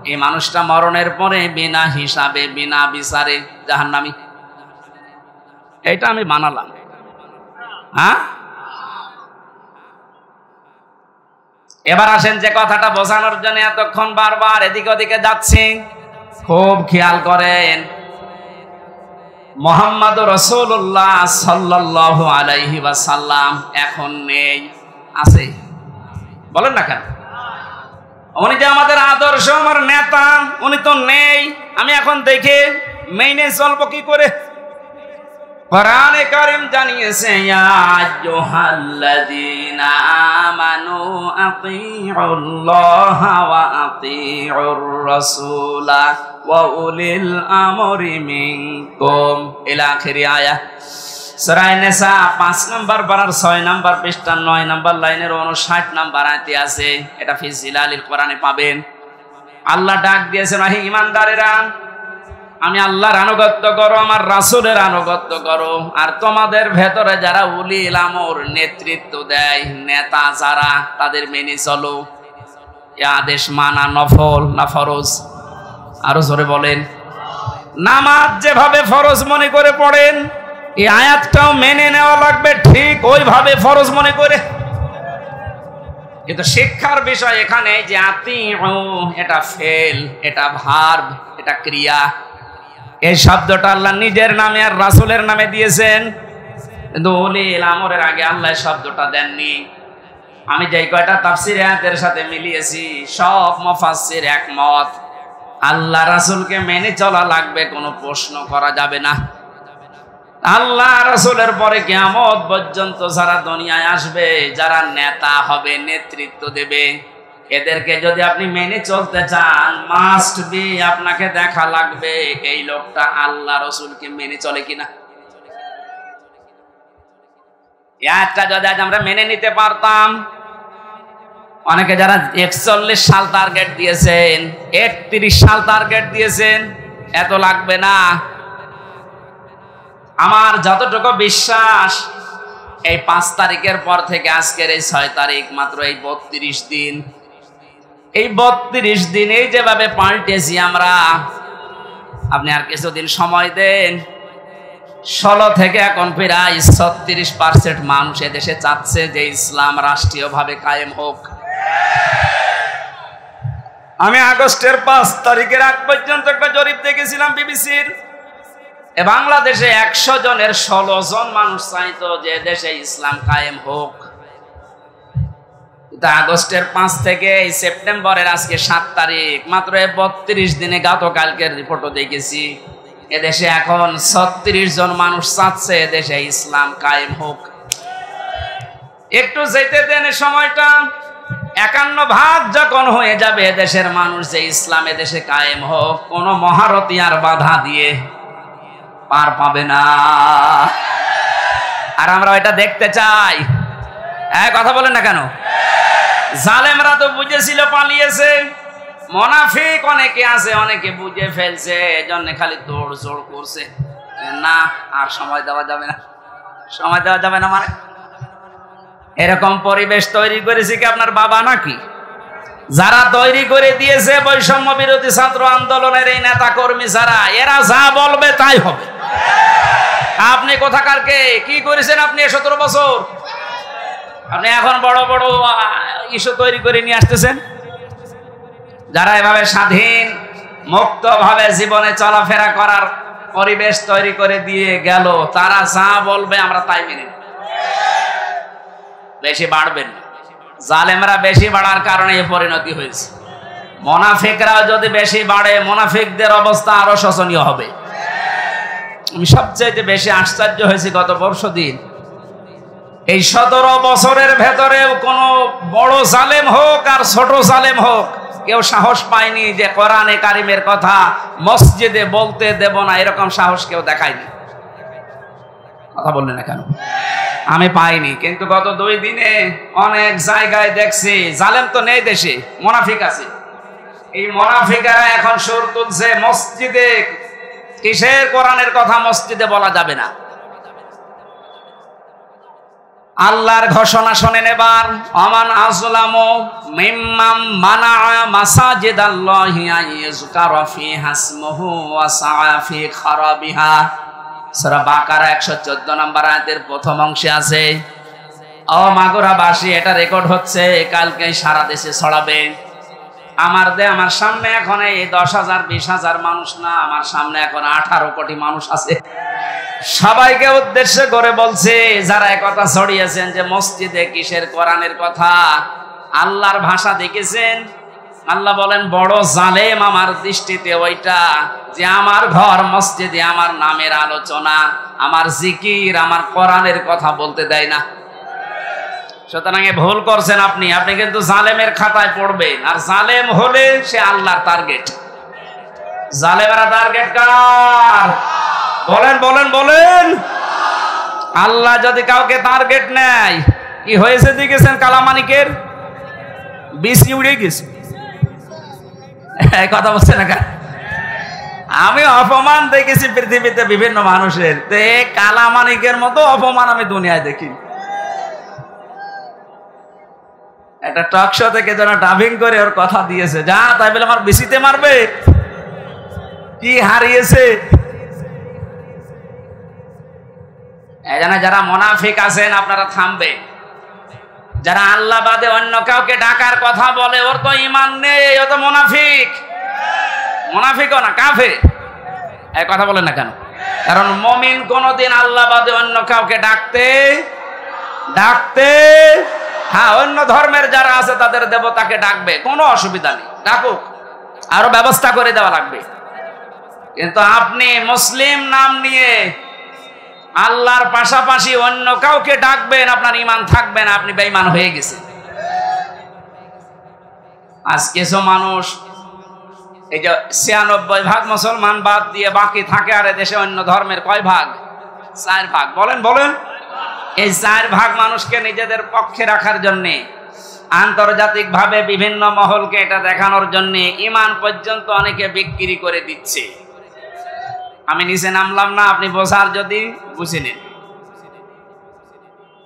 এই মানুষটা মরণের পরে বিনা হিসাবে বিনা বিচারে জাহান্নামী। এইটা আমি বানালাম। হ্যাঁ, এবার আসেন যে কথাটা বোঝানোর জন্য এতক্ষণ বারবার এদিকে ওদিকে যাচ্ছি, খুব খেয়াল করেন। মুহাম্মাদুর রাসূলুল্লাহ সাল্লাল্লাহু আলাইহি ওয়াসাল্লাম এখন নেই, আছে? বলেন না কেন? উনি যে আমাদের আদর্শ, আমার নেতা, উনি তো নেই। আমি এখন দেখে মেনে চলবো কি করে? কোরআনে কারীম জানিয়েছে, ইয়া আইয়ুহাল্লাযীনা আমানু আতিউল্লাহা ওয়া আতিউর রাসূলা ওয়া উলিল আমরি মিনকুম ইলা আখির আয়াত। সূরা নিসা 5 নম্বর পারার 6 নম্বর পৃষ্ঠা 9 নম্বর লাইনের 59 নম্বর আয়াতে আছে। এটা ফি জিলালিল কোরআনে পাবেন। আল্লাহ ডাক দিয়েছেন, হে ঈমানদারেরা, আমি আল্লাহর আনুগত্য করো, আমার রাসূলের আনুগত্য করো, আর তোমাদের ভেতরে যারা উলিল আমর নেতৃত্ব দেয়, নেতা যারা, তাদের মেনে চলো। এই আদেশ মানা নফল না ফরজ? আরো জোরে বলেন। নামাজ যেভাবে ফরজ মনে করে পড়েন, এই আয়াতটাও মেনে নেওয়া লাগবে ঠিক ওইভাবে ফরজ মনে করে। কিন্তু শিক্ষার বিষয় এখানে যে আতিউ, এটা ফেল, এটা ভার্ব, এটা ক্রিয়া। এই শব্দটা আল্লাহ নিজের নামে আর রাসূলের নামে দিয়েছেন, কিন্তু উলিল আমরের আগে আল্লাহ শব্দটা দেননি। আমি যেই কয়টা তাফসীর আয়াতের সাথে মিলিয়েছি, সব মুফাসসির একমত, আল্লাহ রাসূলকে মেনে চলা লাগবে, কোনো প্রশ্ন করা যাবে না। আল্লাহ রাসূলের পরে কিয়ামত পর্যন্ত যারা দুনিয়ায় আসবে, যারা নেতা হবে, নেতৃত্ব দেবে, এদেরকে যদি আপনি মেনে চলতে চান, মাস্ট বি, আপনাকে দেখা লাগবে এই লোকটা আল্লাহ রাসূলকে মেনে চলে কিনা। একটা যদি আজ আমরা মেনে নিতে পারতাম, অনেকে যারা 41 সাল টার্গেট দিয়েছেন, 31 সাল টার্গেট দিয়েছেন, এত লাগবে না। আমার যতটুকু বিশ্বাস, এই 5 তারিখের পর থেকে আজকের এই 6 তারিখ, মাত্র এই 32 দিন, এই 32 দিনে যেভাবে পাল্টেছি আমরা, আপনি আর কিছুদিন সময় দেন, 16 থেকে এখন প্রায় 36% মানুষ এদেশে চাচ্ছে যে ইসলাম রাষ্ট্রীয়ভাবে কায়েম হোক। আমি আগস্টের 5 তারিখের আগ পর্যন্ত একটা জরিপ দেখেছিলাম বিবিসির, বাংলাদেশে 100 জনের 16 জন মানুষ চাইতো যে দেশে ইসলাম কায়েম হোক। আগস্টের 5 থেকে এই সেপ্টেম্বরের আজকে 7 তারিখ, মাত্র 32 দিনে গতকালকের রিপোর্টও দেখেছি এদেশে এখন 36 জন মানুষ চাচ্ছে এদেশে ইসলাম কায়েম হোক। একটু যেতে দেন সময়টা, 51 যখন হয়ে যাবে দেশের মানুষ যে ইসলাম এদেশে কায়েম হোক, কোন মহারথী আর বাধা দিয়ে পার পাবে না। আর আমরা এটা দেখতে চাই। কথা বলেন না কেন? জালেমরা তো বুঝেছিল, পালিয়েছে। মুনাফিক অনেকে আছে, অনেকে বুঝে ফেলছে, এজন্য খালি দৌড় জোড় করছে। না, আর সময় দেওয়া যাবে না, সময় দেওয়া যাবে না। মানে এরকম পরিবেশ তৈরি করেছে কি আপনার বাবা নাকি? যারা তৈরি করে দিয়েছে বৈষম্য বিরোধী ছাত্র আন্দোলনের এই নেতা কর্মী যারা, এরা যা বলবে তাই হবে। আপনি কোথাকার কে? কি করেছেন আপনি 17 বছর? আপনি এখন বড় বড় ইস্যু তৈরি করে নিয়ে আসতেছেন। যারা এভাবে স্বাধীন মুক্ত ভাবে জীবনে চলাফেরা করার পরিবেশ তৈরি করে দিয়ে গেল, তারা যা বলবে আমরা তাই মেনে নেব। বেশি বাড়বেন না। জালেমরা বেশি বাড়ার কারণে এই পরিণতি হয়েছে। মুনাফিকরা যদি বেশি বাড়ে, মুনাফিকদের অবস্থা আরো শোচনীয় হবে। আমি সবচেয়ে বেশি আশ্চর্য হয়েছি গত পরশুদিন, এই 17 বছরের ভেতরে কোন বড় জালেম হোক আর ছোট জালেম হোক, কেউ সাহস পায়নি যে কোরআনে কারিমের কথা মসজিদে বলতে দেব না, এরকম সাহস কেউ দেখায়নি। কথা বললেন না কেন? আমি পাইনি। কিন্তু গত 2 দিনে অনেক জায়গায় দেখছি জালেম তো নেই দেশে, মুনাফিক আছে। এই মুনাফিকেরা এখন সুর তুলছে মসজিদে, কিসের কোরআনের কথা মসজিদে বলা যাবে না। আল্লাহর ঘোষণা শোনেন এবার, আমান আযলামু মিম্মান মানাআ মাসাজিদাল্লাহি আইয়ুযকারা ফিহা ইসমুহু ওয়া সাআ ফি খারাবিহা। সূরা বাকারা 114 নম্বর আয়াতের প্রথম অংশে আছে। ও মাগুরাবাসী, এটা রেকর্ড হচ্ছে, কালকে সারা দেশে ছড়াবে। আমার সামনে এখন এই 10,000 20,000 মানুষ না, আমার সামনে এখন 18 কোটি মানুষ আছে। সবাইকে উদ্দেশ্য করে বলছে যারা একথা ছড়িয়েছেন যে মসজিদে কিসের কোরআনের কথা, আল্লাহর ভাষা দেখেছেন? আল্লাহ বলেন বড় জালেম আমার দৃষ্টিতে ওইটা যে আমার ঘর মসজিদে আমার নামের আলোচনা, আমার জিকির, আমার কোরআনের কথা বলতে দেয় না। সুতরাং ভুল করছেন আপনি। আপনি কিন্তু জালেমের খাতায় পড়বেন, আর জালেম হলে সে আল্লাহর টার্গেট। জালেমেরা টার্গেট কার? বলেন বলেন বলেন। আল্লাহ যদি কাউকে টার্গেট নেয়, কি হয়েছে দেখেছেন? কালামানিকের বিসি উড়ে গেছে। এই কথা বলছে না? আমি অপমান দেখেছি পৃথিবীতে বিভিন্ন মানুষের, তো কালামানিকের মতো অপমান আমি দুনিয়ায় দেখি। একটা টক শো থেকে যেন ডাবিং করে ওর কথা দিয়েছে, যা তাই বলে আমার বিসিতে মারবে। কি হারিয়েছে? যারা মুনাফিক আছেন আপনারা থামবে। যারা আল্লাহ বাদে অন্য কাউকে ডাকার কথা বলে, ওর তো ঈমান নেই, ও তো মুনাফিক। মুনাফিকও না, কাফের। এই কথা বলেন না কেন? কারণ মুমিন কোনদিন আল্লাহ বাদে অন্য কাউকে ডাকতে হ্যাঁ, অন্য ধর্মের যারা আছে তাদের দেবতাকে ডাকবে, কোনো অসুবিধা নেই, ডাকুক, আরো ব্যবস্থা করে দেওয়া লাগবে। কিন্তু আপনি মুসলিম নাম নিয়ে আল্লাহর পাশাপাশি অন্য কাউকে ডাকবেন, আপনার ঈমান থাকবে না, আপনি বেঈমান হয়ে গেছেন। আজ কিছু মানুষ এই যে 96% মুসলমান বাদ দিয়ে বাকি থাকে, আর দেশে অন্য ধর্মের কয় ভাগ? 4 ভাগ। বলেন বলেন। এই 4 ভাগ মানুষকে নিজেদের পক্ষে রাখার জন্য, আন্তর্জাতিক ভাবে বিভিন্ন মহলকে এটা দেখানোর জন্য ঈমান পর্যন্ত অনেকে বিক্রি করে দিচ্ছে। আমি নিচে নামলাম না, আপনি বোঝার যদি বুঝে নিন।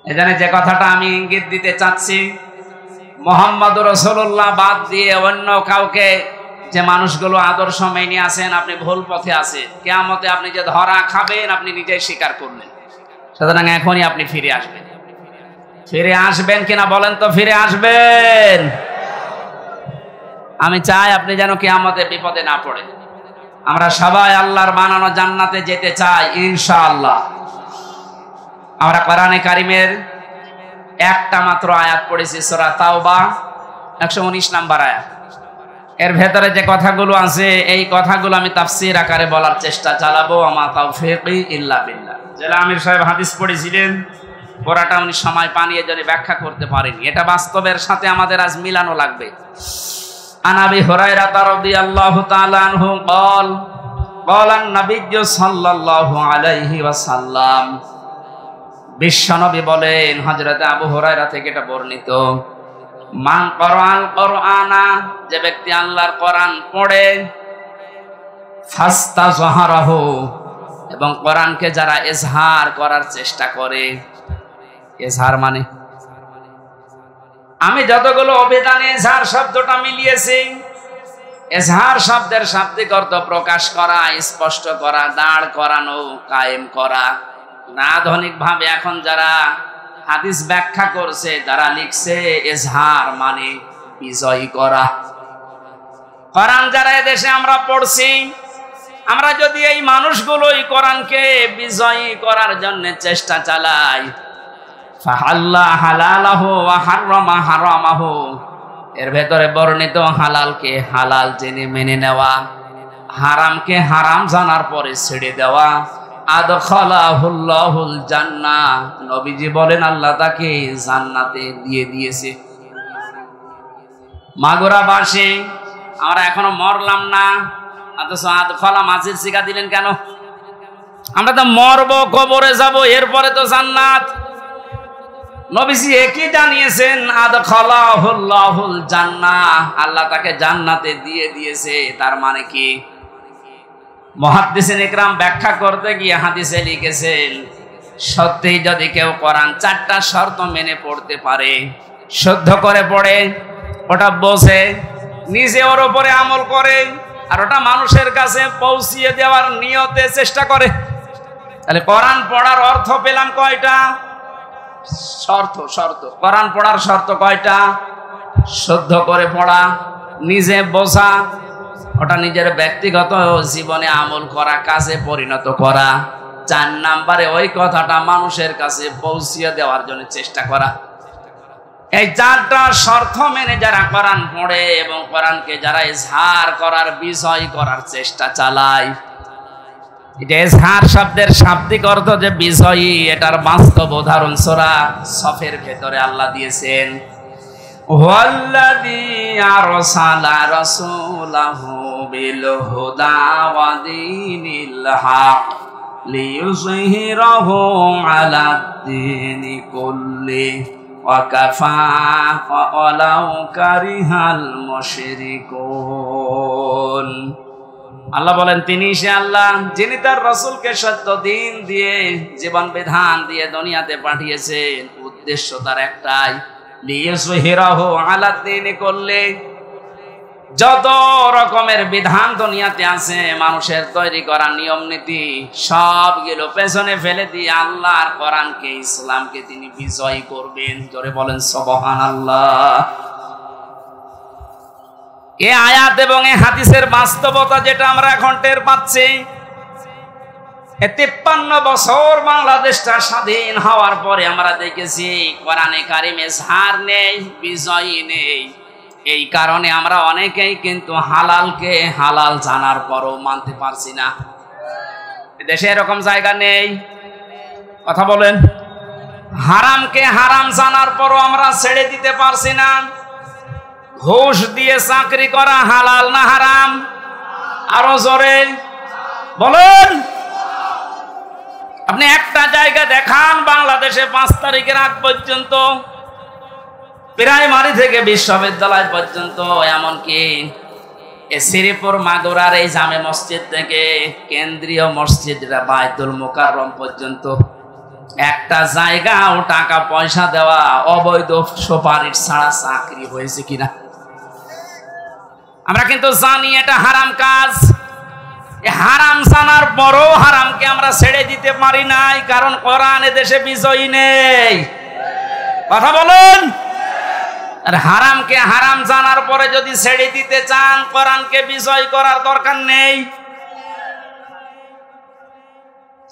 এখানে যে কথাটা আমি ইঙ্গিত দিতে চাচ্ছি, মুহাম্মদুর রাসূলুল্লাহ বাদ দিয়ে অন্য কাউকে যে মানুষগুলো আদর্শ মেনে আছেন, আপনি ভুল পথে আছেন। কিয়ামতে আপনি যে ধরা খাবেন আপনি নিজেই স্বীকার করবেন। সুতরাং এখনই আপনি ফিরে আসবেন। ফিরে আসবেন কিনা বলেন তো? ফিরে আসবেন। আমি চাই আপনি যেন কিয়ামতে বিপদে না পড়েন। আমরা সবাই আল্লাহর বানানো জান্নাতে যেতে চাই ইনশাআল্লাহ। আমরা কোরআনে কারিমের একটা মাত্র আয়াত পড়েছি, সূরা তাওবা 119 নাম্বার আয়াত। এর ভেতরে যে কথাগুলো আছে এই কথাগুলো আমি তাফসীর আকারে বলার চেষ্টা চালাবো। আমা তাওফীকি ইল্লা বিল্লাহ। জেলা আমির সাহেব হাদিস পড়েছিলেন, পড়াটা উনি সময় পানিয়ে যদি ব্যাখ্যা করতে পারেনি, এটা বাস্তবের সাথে আমাদের আজ মিলানো লাগবে। আন আবি হুরায়রা রাদিয়াল্লাহু তাআলা আনহু قال قال النبي সাল্লাল্লাহু আলাইহি ওয়াসাল্লাম, বিশ্বনবী বলেন, হযরত আবু হুরায়রা থেকে এটা বর্ণিত, মান করাল কোরআনা, যে ব্যক্তি আল্লাহর কোরআন পড়ে, ফাস্তাযহারাহু, এবং কোরআনকে যারা ইজহার করার চেষ্টা করে। ইজহার মানে আমি যতগুলো অভিধানে ইজহার শব্দটা মিলিয়েছি, ইজহার শব্দের শাব্দিক অর্থ প্রকাশ করা, স্পষ্ট করা, দাঁড় করানো, কায়েম করা। না আধুনিক ভাবে এখন যারা হাদিস ব্যাখ্যা করছে তারা লিখছে ইজহার মানে বিজয়ী করা। কোরআন যারা এদেশে আমরা পড়ছি, আমরা যদি এই মানুষগুলোই কোরআনকে বিজয়ী করার জন্য চেষ্টা চালাই, ফাহাল্লা হালালাহু ওয়া হারামা হারামাহু, এর ভেতরে বর্ণিত হালালকে হালাল জেনে মেনে নেওয়া, হারামকে হারাম জানার পরে ছেড়ে দেওয়া, আদখালাহুল্লাহুল জান্নাহ, নবীজি বলেন আল্লাহ তাকে জান্নাতে দিয়ে দিয়েছে। মাগুরাবাসী আমরা এখনো মরলাম না, অথচ আদখালা মাঝির শিখা দিলেন কেন? আমরা তো মরবো, কবরে যাব, এরপরে তো জান্নাত। নবীজি একই জানিয়েছেন, আদখালাহুল্লাহুল জান্নাহ, আল্লাহ তাকে জান্নাতে দিয়ে দিয়েছে। তার মানে কি? মুহাদ্দিসিন ইকরাম ব্যাখ্যা করতে গিয়ে হাদিসে লিখেছেন, সত্যি যদি কেউ কোরআন 4টা শর্ত মেনে পড়তে পারে, শুদ্ধ করে পড়ে, ওটা বোঝে, নিজে ওর উপরে আমল করে, আর ওটা মানুষের কাছে পৌঁছিয়ে দেওয়ার নিয়তে চেষ্টা করে, তাহলে কোরআন পড়ার অর্থ পেলাম কয়টা? শর্ত। কোরআন পড়ার শর্ত কয়টা? শুদ্ধ করে পড়া, নিজে বোঝা, ওটা নিজের ব্যক্তিগত জীবনে আমল করা, কাজে পরিণত করা। 4 নাম্বারে ওই কথাটা মানুষের কাছে পৌঁছিয়ে দেওয়ার জন্য চেষ্টা করা। এই 4টা শর্ত মেনে যারা কোরআন পড়ে এবং কোরআনকে যারা ইজহার করার, বিজয় করার চেষ্টা চালায়, এটা ইজহার শব্দের শাব্দিক অর্থ যে বিজয়ী, এটার বাস্তব উদাহরণ সূরা সফের ভেতরে আল্লাহ দিয়েছেন। ওয়াল্লাযী আরসালা রাসূলাহু বিল হুদা ওয়া দীনিল হক লিইয়ুযহিরাহু আলাদ-দীনি কুল্লিহি ওয়া কাফা ওয়ালাউ কারিহাল মুশরিকুন। আল্লাহ বলেন, তিনি সে আল্লাহ যিনি তার রাসূলকে সত্য দিন দিয়ে, জীবন বিধান দিয়ে দুনিয়াতে পাঠিয়েছেন। উদ্দেশ্য তার একটাই, লিইয়ুযহিরাহু আলাদ-দীনি কুল্লিহি, যত রকমের বিধান দুনিয়াতে আছে, মানুষের তৈরি করা নিয়ম নীতি, সবগুলো পেছনে ফেলে দিয়ে আল্লাহর কোরআনকে, ইসলামকে তিনি বিজয়ী করবেন। জোরে বলেন সুবহানাল্লাহ। এই আয়াত এবং এই হাদিসের বাস্তবতা যেটা আমরা এখন টের পাচ্ছি, 53 বছর বাংলাদেশটা স্বাধীন হওয়ার পরে আমরা দেখেছি কোরআনে কারিমে ইজহার নেই, বিজয়ী নেই। এই কারণে আমরা অনেকেই কিন্তু হালালকে হালাল জানার পরও মানতে পারছি না। দেশে এরকম জায়গা নেই? কথা বলেন। হারামকে হারাম জানার পরও আমরা ছেড়ে দিতে পারছি না। ঘুষ দিয়ে চাকরি করা হালাল না হারাম? আরো জোরে বলেন। আপনি একটা জায়গা দেখান বাংলাদেশে 5 তারিখের আগ পর্যন্ত, প্রাইমারি থেকে বিশ্ববিদ্যালয় পর্যন্ত, এমনকি শ্রীপুর মাগুরার এই জামে মসজিদ থেকে কেন্দ্রীয় মসজিদ বায়তুল মুকাররম পর্যন্ত একটা জায়গাও টাকা পয়সা দেওয়া অবৈধ সুপারিশ ছাড়া চাকরি হয়েছে কিনা? আমরা কিন্তু জানি এটা হারাম কাজ। হারাম জানার পরও হারামকে আমরা ছেড়ে দিতে পারি নাই, কারণ কোরআন এদেশে বিজয়ী নেই। কথা বলুন। আর হারামকে হারাম জানার পরে যদি ছেড়ে দিতে চান, কোরআনকে বিজয় করার দরকার নেই।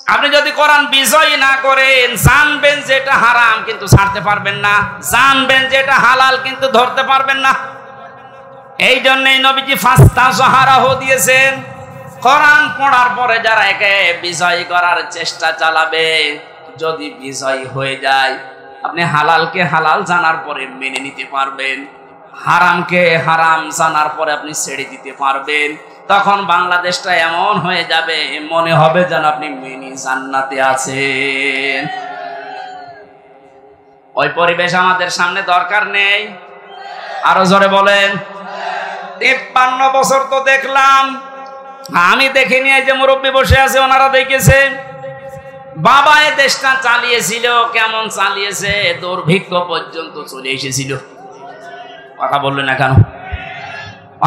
আপনি যদি কোরআন বিজয় না করেন, জানবেন যে এটা হারাম কিন্তু ছাড়তে পারবেন না, জানবেন যে এটা হালাল কিন্তু ধরতে পারবেন না। এই জন্যই নবীজি ফাস্তাযহারাহু দিয়েছেন। কোরআন পড়ার পরে যারা একে বিজয় করার চেষ্টা চালাবে, যদি বিজয় হয়ে যায়, আপনি হালালকে হালাল জানার পরে মেনে নিতে পারবেন, হারামকে হারাম জানার পরে আপনি ছেড়ে দিতে পারবেন। তখন বাংলাদেশটা এমন হয়ে যাবে, মনে হবে যেন আপনি মিনি জান্নাতে আছেন। ওই পরিবেশ আমাদের সামনে দরকার নেই। আরো জোরে বলেন। 53 বছর তো দেখলাম, আমি দেখিনি। এই যে মুরব্বী বসে আছে, ওনারা দেখেছে। বাবা এ দেশটা চালিয়েছিল, কেমন চালিয়েছে, দুর্ভিক্ষ পর্যন্ত চলে এসেছিল। কথা বললেন না কেন?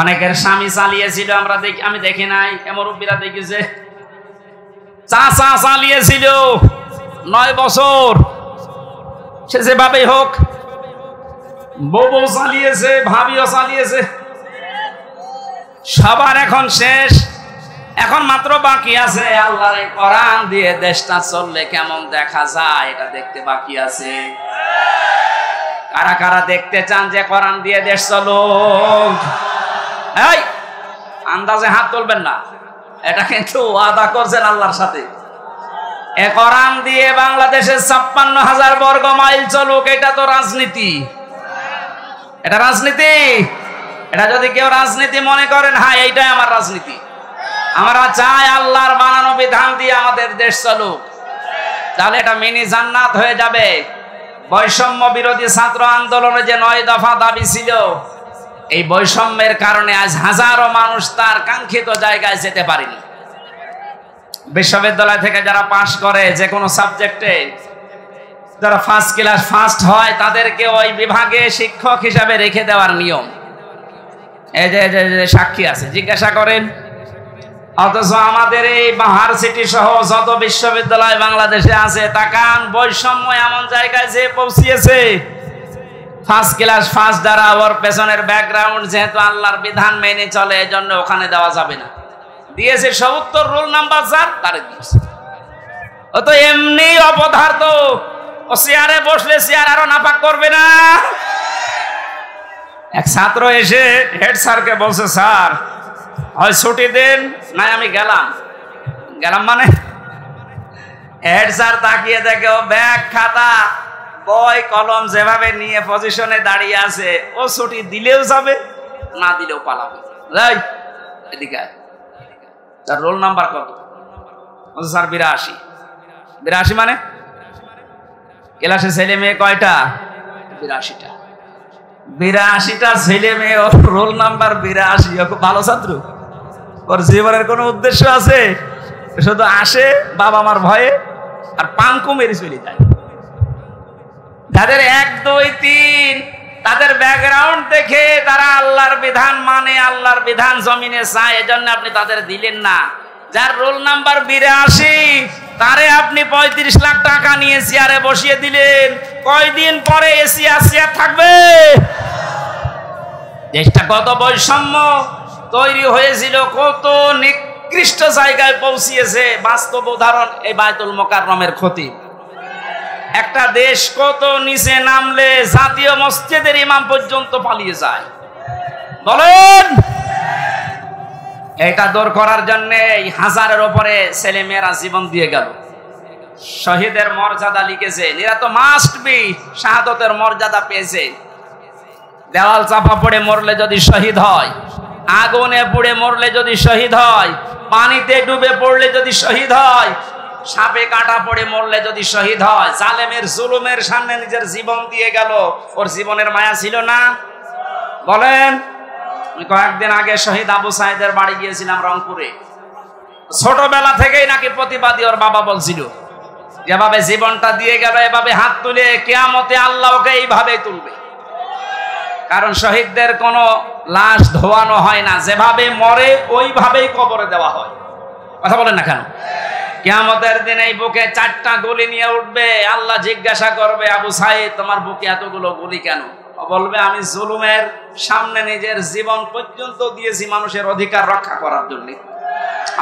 অনেকের স্বামী চালিয়েছিল, আমরা দেখি, আমি দেখি নাই, মুরব্বীরা দেখেছে। চাচা চালিয়েছিল 9 বছর, সে যেভাবেই হোক। বউ চালিয়েছে, ভাবিও চালিয়েছে। সবার এখন শেষ। এখন মাত্র বাকি আছে আল্লাহর এই কোরআন দিয়ে দেশটা চললে কেমন দেখা যায়, এটা দেখতে বাকি আছে। কারা কারা দেখতে চান যে কোরআন দিয়ে দেশ চলুক? এই আন্দাজে হাত তুলবেন না, এটা কিন্তু ওয়াদা করছেন আল্লাহর সাথে। এ কোরআন দিয়ে বাংলাদেশের 56,000 বর্গ মাইল চলুক, এটা তো রাজনীতি। এটা রাজনীতি। এটা যদি কেউ রাজনীতি মনে করেন, হ্যাঁ এইটাই আমার রাজনীতি। আমরা চাই আল্লাহর বানানো বিধান দিয়ে আমাদের দেশ চলুক, তাহলে এটা মিনি জান্নাত হয়ে যাবে। বৈষম্য বিরোধী ছাত্র আন্দোলনে যে 9 দফা দাবি ছিল, এই বৈষম্যের কারণে আজ হাজারো মানুষ তার কাঙ্ক্ষিত জায়গায় যেতে পারেনি। বিশ্ববিদ্যালয় থেকে যারা পাশ করে যে কোনো সাবজেক্টে, যারা ফার্স্ট ক্লাস ফার্স্ট হয়, তাদেরকে ওই বিভাগে শিক্ষক হিসাবে রেখে দেওয়ার নিয়ম। এই যে সাক্ষী আছে, জিজ্ঞাসা করেন। অথচ আমাদের এই ইউনিভার্সিটি সহ যত বিশ্ববিদ্যালয় বাংলাদেশে আছে, তাকান বৈষম্য এমন জায়গায় যে পৌঁছিয়েছে। ফার্স্ট ক্লাস ফার্স্ট দ্বারা ওর পেছনের ব্যাকগ্রাউন্ড যেহেতু আল্লাহর বিধান মেনে চলে, এজন্য ওখানে দেওয়া যাবে না। দিয়েছে 70 রোল নাম্বার যার, তারে দিয়েছে। ও তো এমনি অপদার্থ, ও চেয়ারে বসলে চেয়ার আরো নাপাক করবে না। এক ছাত্র এসে হেড স্যারকে বলছে, স্যার হয় ছুটি দেন, নাই আমি গেলাম। মানে হেড স্যার তাকিয়ে দেখে ও ব্যাগ খাতা বই কলম যেভাবে নিয়ে পজিশনে দাঁড়িয়ে আছে, ও ছুটি দিলেও যাবে, না দিলেও পালাবে। এদিকে তার রোল নাম্বার কত? স্যার 82। 82 মানে ক্লাসে ছেলে মেয়ে কয়টা? 82টা। 82টা ছেলে মেয়ে, ওর রোল নাম্বার 82। ও খুব ভালো ছাত্র, ওর জীবনের কোনো উদ্দেশ্য আছে? শুধু আসে বাবা মার ভয়ে আর পাঙ্কু মেরে চলে যায়। যাদের 1, 2, 3 তাদের ব্যাকগ্রাউন্ড দেখে তারা আল্লাহর বিধান মানে, আল্লাহর বিধান জমিনে চায়, এজন্য আপনি তাদের দিলেন না। যার রোল নাম্বার 82, তারে আপনি 35 লাখ টাকা নিয়ে চেয়ারে বসিয়ে দিলেন। কয়দিন পরে এসি আসিয়া থাকবে? দেশটা কত বৈষম্য তৈরি হয়েছিল, কত নিকৃষ্ট জায়গায় পৌঁছিয়েছে। বাস্তব উদাহরণ এই বায়তুল মোকাররমের ক্ষতি। একটা দেশ কত নিচে নামলে জাতীয় মসজিদের ইমাম পর্যন্ত পালিয়ে যায়, বলেন। এটা দূর করার জন্য হাজারের উপরে ছেলে মেয়েরা জীবন দিয়ে গেল। শহীদের মর্যাদা লিখেছে, এরা তো মাস্ট বি শাহাদতের মর্যাদা পেয়েছে। দেওয়াল চাপা পড়ে মরলে যদি শহীদ হয়, আগুনে পুড়ে মরলে যদি শহীদ হয়, পানিতে ডুবে পড়লে যদি শহীদ হয়, সাপে কাটা পড়ে মরলে যদি শহীদ হয়, জালেমের জুলুমের সামনে নিজের জীবন দিয়ে গেল। ওর জীবনের মায়া ছিল না? বলেন। কয়েকদিন আগে শহীদ আবু সাইদের বাড়ি গিয়েছিলাম রংপুরে। ছোটবেলা থেকেই নাকি প্রতিবাদী ওর বাবা বলছিল, যেভাবে জীবনটা দিয়ে গেল, এভাবে হাত তুলে কিয়ামতে আল্লাহ ওকে এইভাবেই তুলবে। কারণ শহীদদের কোনো লাশ ধোয়ানো হয় না, যেভাবে মরে ওইভাবেই কবরে দেওয়া হয়। কথা বলেন না কেন? কিয়ামতের দিন এই বুকে 4টা গুলি নিয়ে উঠবে। আল্লাহ জিজ্ঞাসা করবে, আবু সাইদ তোমার বুকে এতগুলো গুলি কেন? বলবে, আমি জুলুমের সামনে নিজের জীবন পর্যন্ত দিয়েছি মানুষের অধিকার রক্ষা করার জন্য।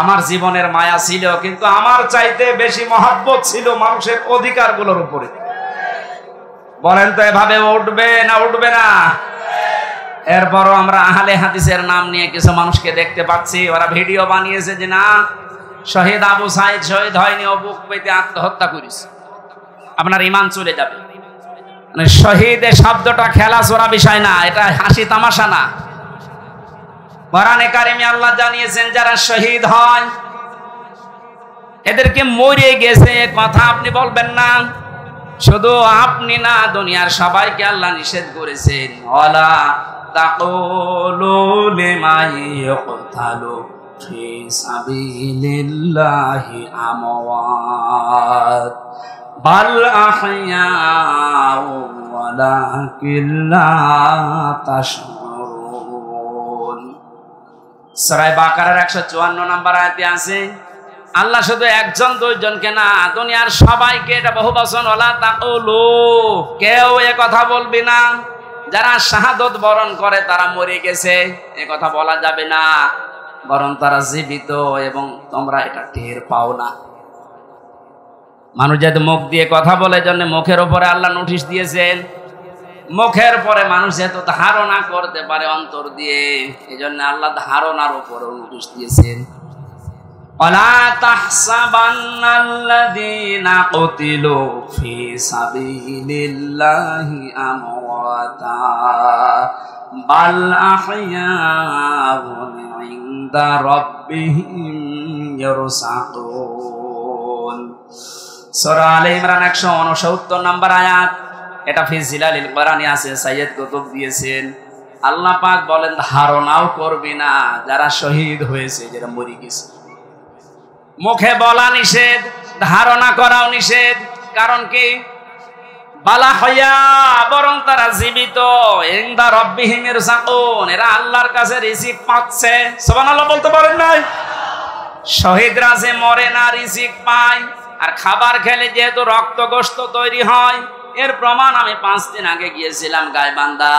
আমার জীবনের মায়া ছিল, কিন্তু আমার চাইতে বেশি মহব্বত ছিল মানুষের অধিকারগুলোর উপরে। বলেন তো এভাবে উঠবে না উঠবে না? এরপরও আমরা আহলে হাদিসের নাম নিয়ে কিছু মানুষকে দেখতে পাচ্ছি, ওরা ভিডিও বানিয়েছে যে না, শহীদ আবু সাইদ শহীদ হয়নি, ও বুক পেতে আত্মহত্যা করেছে। আপনার ঈমান চলে যাবে। মানে শহীদের শব্দটা খেলাছোড়া বিষয় না, এটা হাসি তামাশা না। কোরআনে কারিমে আল্লাহ জানিয়েছেন যারা শহীদ হয় এদেরকে মরে গেছে কথা আপনি বলবেন না। শুধু আপনি না, দুনিয়ার সবাইকে আল্লাহ নিষেধ করেছেন, ওয়ালা তাকুলু লিমান ইয়ুকতালু ফি সাবিলিল্লাহি আমওয়াত বাল আহইয়াউ ওয়ালাকিন লা তাশউরুন। সূরা বাকারার 154 নম্বর আয়াতে আছে আল্লাহ শুধু একজন দুইজনকে না, দুনিয়ার সবাইকে, এটা বহুবচন, ওয়ালা তাকুলু, কেউ এ কথা বলবি না যারা শাহাদত বরণ করে তারা মরে গেছে, এ কথা বলা যাবে না, বরং তারা জীবিত এবং তোমরা এটা টের পাও না। মানুষ যেহেতু মুখ দিয়ে কথা বলে, জন্য মুখের উপরে আল্লাহ নোটিশ দিয়েছেন। মুখের পরে মানুষ যেহেতু ধারণা করতে পারে অন্তর দিয়ে, এই জন্য আল্লাহ ধারণার উপরেও নোটিশ দিয়েছেন। ওয়ালা তাহসাবান্নাল্লাযীনা কুতিলু ফি সাবিলিল্লাহি আমওয়াতা বাল আহইয়াউন ইনদা রাব্বিহিম ইয়ারসাকুন। সূরা আলে ইমরান 169 নম্বর আয়াত, এটা ফি জিলালিল কোরআনে আছে, সাইয়্যিদ কুতুব দিয়েছেন। আল্লাহ পাক বলেন ধারণাও করবি না যারা শহীদ হয়েছে, যারা মরে গেছে। মুখে বলা নিষেধ, ধারণা করাও নিষেধ। কারণ কি? বালা হইয়া, বরং তারা জীবিত, ইনদা রাব্বিহিম ইয়ারসাকুন, এরা আল্লাহর কাছে রিজিক পাচ্ছে। সুবহানাল্লাহ বলতে পারেন নাই? শহীদরা যে মরে না, রিজিক পায়। আর খাবার খেলে যেহেতু রক্ত গোশত তৈরি হয়, এর প্রমাণ আমি 5 দিন আগে গিয়েছিলাম গাইবান্ধা।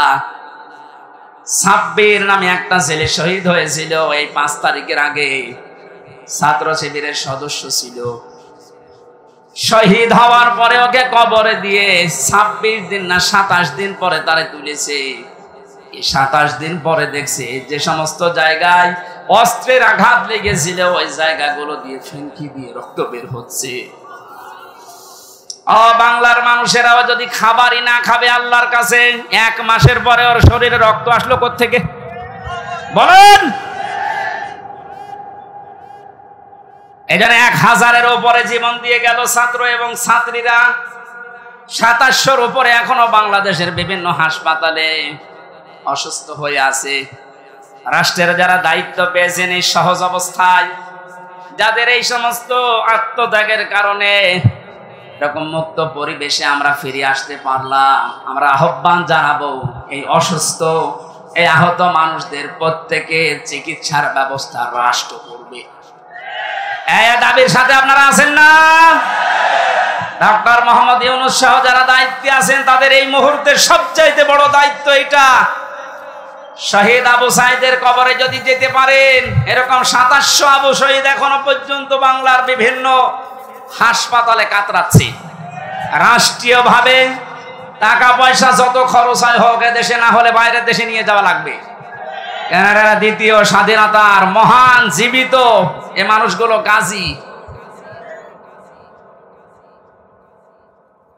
সাব্বির নামে একটা ছেলে শহীদ হয়েছিল এই 5 তারিখের আগে, ছাত্র শিবিরের সদস্য ছিল। শহীদ হওয়ার পরে ওকে কবরে দিয়ে 26 দিন না 27 দিন পরে তারে তুলেছে। এই 27 দিন পরে দেখছে যে সমস্ত জায়গায় অস্ত্রের আঘাত লেগেছিল ওই জায়গাগুলো দিয়ে ফেঙ্কি দিয়ে রক্ত বের হচ্ছে। বাংলার মানুষেরাও যদি খাবারই না খাবে আল্লাহর কাছে, 1 মাসের পরে ওর শরীরে রক্ত আসলো কোত্থেকে বলেন? এখানে 1000-এর উপরে জীবন দিয়ে গেল ছাত্র এবং ছাত্রীরা। 2700-র উপরে এখনো বাংলাদেশের বিভিন্ন হাসপাতালে অসুস্থ হয়ে আছে। রাষ্ট্রের যারা দায়িত্ব পেয়েছেন এই সহজ অবস্থায়, যাদের এই সমস্ত আত্মত্যাগের কারণে এরকম মুক্ত পরিবেশে আমরা ফিরে আসতে পারলাম, আমরা আহ্বান জানাবো এই অসুস্থ, এই আহত মানুষদের প্রত্যেকের চিকিৎসার ব্যবস্থা রাষ্ট্র করবে। এই দাবির সাথে আপনারা আছেন না? ডক্টর মোহাম্মদ ইউনূস সহ যারা দায়িত্বে আছেন তাদের এই মুহূর্তে সবচাইতে বড় দায়িত্ব এটা। শহীদ আবু সাইদের কবরে যদি যেতে পারেন, এরকম 2700 আবু শহীদ এখনো পর্যন্ত বাংলার বিভিন্ন হাসপাতালে কাতরাচ্ছে। রাষ্ট্রীয়ভাবে টাকা পয়সা যত খরচ হয় হোক, দেশে না হলে বাইরের দেশে নিয়ে যাওয়া লাগবে। কেননা দ্বিতীয় স্বাধীনতার মহান জীবিত এ মানুষগুলো গাজী।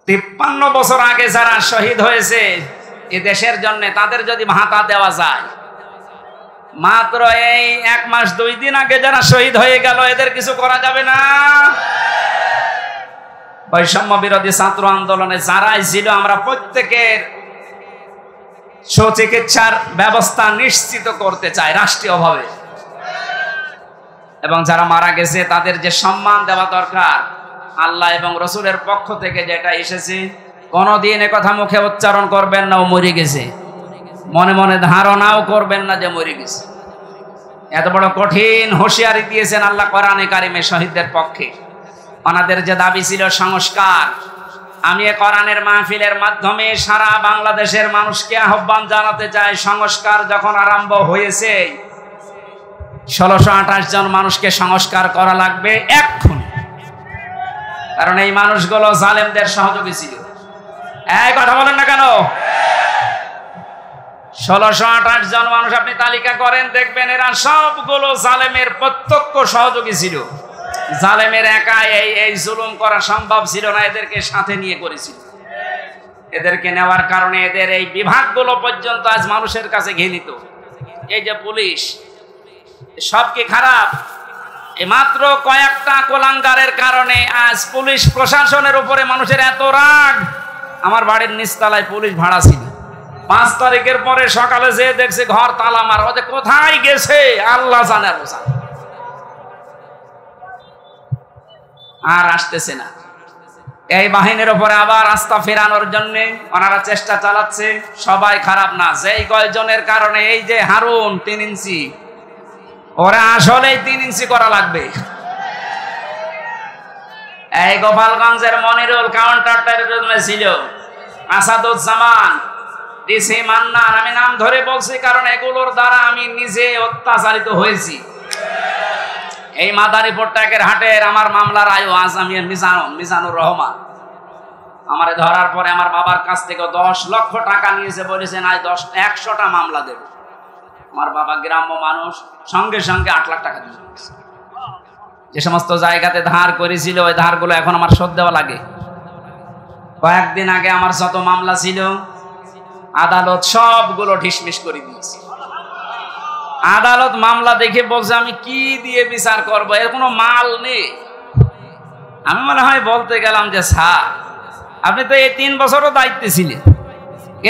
53 বছর আগে যারা শহীদ হয়েছে এ দেশের জন্য, তাদের যদি ভাতা দেওয়া যায়, মাত্র এই 1 মাস 2 দিন আগে যারা শহীদ হয়ে গেল এদের কিছু করা যাবে না? বৈষম্য বিরোধী ছাত্র আন্দোলনে যারাই ছিল, আমরা প্রত্যেকের সুচিকিৎসার ব্যবস্থা নিশ্চিত করতে চাই রাষ্ট্রীয়ভাবে, এবং যারা মারা গেছে তাদের যে সম্মান দেওয়া দরকার, আল্লাহ এবং রসুলের পক্ষ থেকে যেটা এসেছে, কোনদিন এ কথা মুখে উচ্চারণ করবেন না ও মরে গেছে, মনে মনে ধারণাও করবেন না যে মরে গেছে। এত বড় কঠিন হুঁশিয়ারি দিয়েছেন আল্লাহ কোরআনে কারিমে শহীদদের পক্ষে। ওনাদের যে দাবি ছিল সংস্কার, আমি এ কোরআনের মাহফিলের মাধ্যমে সারা বাংলাদেশের মানুষকে আহ্বান জানাতে চাই, সংস্কার যখন আরম্ভ হয়েছে 1628 জন মানুষকে সংস্কার করা লাগবে এক্ষুনি, কারণ এই মানুষগুলো জালেমদের সহযোগী ছিল। এই কথা বলেন না কেন? 1628 জন মানুষ আপনি তালিকা করেন, দেখবেন এরা সবগুলো জালেমের প্রত্যক্ষ সহযোগী ছিল। জালেমের একা এই জুলুম করা সম্ভব ছিল না, এদেরকে সাথে নিয়ে করেছিল। এদেরকে নেওয়ার কারণে এদের এই বিভাগগুলো পর্যন্ত আজ মানুষের কাছে ঘৃণিত। এই যে পুলিশ, সব কি খারাপ? মাত্র কয়েকটা কোলাঙ্গারের কারণে আজ পুলিশ প্রশাসনের উপরে মানুষের এত রাগ। আমার বাড়ির নিচতলায় পুলিশ ভাড়া ছিল, 5 তারিখের পরে সকালে যে দেখছে ঘর তালা মারা, ওদের কোথায় গেছে আল্লাহ জানে, আর আসতেছে না। এই বাহিনীর উপরে আবার আস্থা ফেরানোর জন্য ওনারা চেষ্টা চালাচ্ছে। সবাই খারাপ না, যেই কয়জনের কারণে এই যে হারুন 3 ইঞ্চি, ওরা আসলেই 3 ইঞ্চি করা লাগবে। এই গোপালগঞ্জের মনিরুল কাউন্টার টেরোরিজমে ছিল, আসাদুজ্জামান, ডিসি মান্নান, আমি নাম ধরে বলছি কারণ এগুলোর দ্বারা আমি নিজে অত্যাচারিত হয়েছি। এই মাদারীপুর ট্যাকের হাটের আমার মামলার আয়ু আজ আমি মিজানুর রহমান, আমারে ধরার পরে আমার বাবার কাছ থেকে 10 লক্ষ টাকা নিয়েছে, বলেছে নাই 100টা মামলা দেব। আমার বাবা গ্রাম্য মানুষ, সঙ্গে সঙ্গে 8 লাখ টাকা দিয়ে দিয়েছে। যে সমস্ত জায়গাতে ধার করেছিল ওই ধারগুলো এখন আমার শোধ দেওয়া লাগে। কয়েকদিন আগে আমার যত মামলা ছিল আদালত সবগুলো ঢিসমিস করে দিয়েছে। আদালত মামলা দেখে বলছে আমি কি দিয়ে বিচার করব, এর কোনো মাল নেই। আমি মনে হয় বলতে গেলাম যে স্যার আপনি তো এই 3 বছরও দায়িত্বে ছিলেন,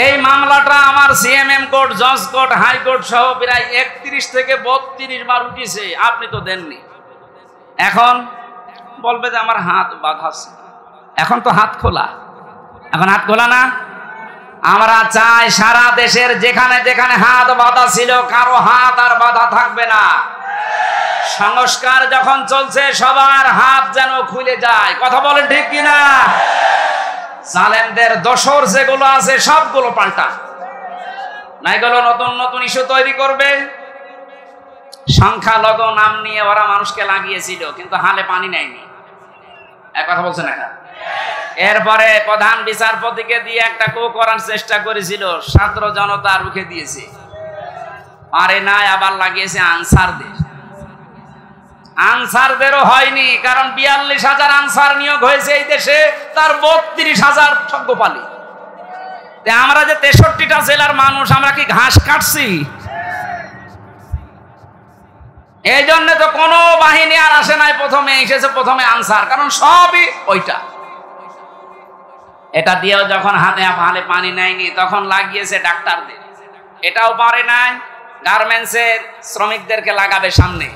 এই মামলাটা আমার সিএমএম কোর্ট, জজ কোর্ট, হাইকোর্ট সহ প্রায় 31 থেকে 32 বার উঠেছে, আপনি তো দেননি। এখন বলবে যে আমার হাত বাঁধা আছে। এখন তো হাত খোলা, এখন হাত খোলা না। আমরা চাই সারা দেশের যেখানে যেখানে হাত বাঁধা ছিল কারো হাত আর বাঁধা থাকবে না। সংস্কার যখন চলছে সবার হাত যেন খুলে যায়। কথা বলেন ঠিক কিনা? জালেমদের দোসর যেগুলো আছে সবগুলো পাল্টা, না এগুলো নতুন নতুন ইস্যু তৈরি করবে। সংখ্যালঘু নাম নিয়ে ওরা মানুষকে লাগিয়েছিল, কিন্তু হালে পানি নেয়নি। এক কথা বলছে না। এরপরে প্রধান বিচারপতিকে দিয়ে একটা কো করার চেষ্টা করেছিল, ছাত্র জনতা রুখে দিয়েছে, পারে নাই, আবার লাগিয়েছে আনসারদের। আনসারদেরও হয়নি, কারণ 42,000 আনসার নিয়োগ হয়েছে এই দেশে, তার 32,000 সঙ্গপালি। আমরা যে 63টা জেলার মানুষ, আমরা কি ঘাস কাটছি? এই জন্য তো কোনো বাহিনী আর আসে নাই, প্রথমে এসেছে প্রথমে আনসার, কারণ সবই ওইটা। এটা দিয়েও যখন হাতে পানি নেয়নি তখন লাগিয়েছে ডাক্তারদের, এটাও পারে নাই। গার্মেন্টসের শ্রমিকদেরকে লাগাবে সামনে।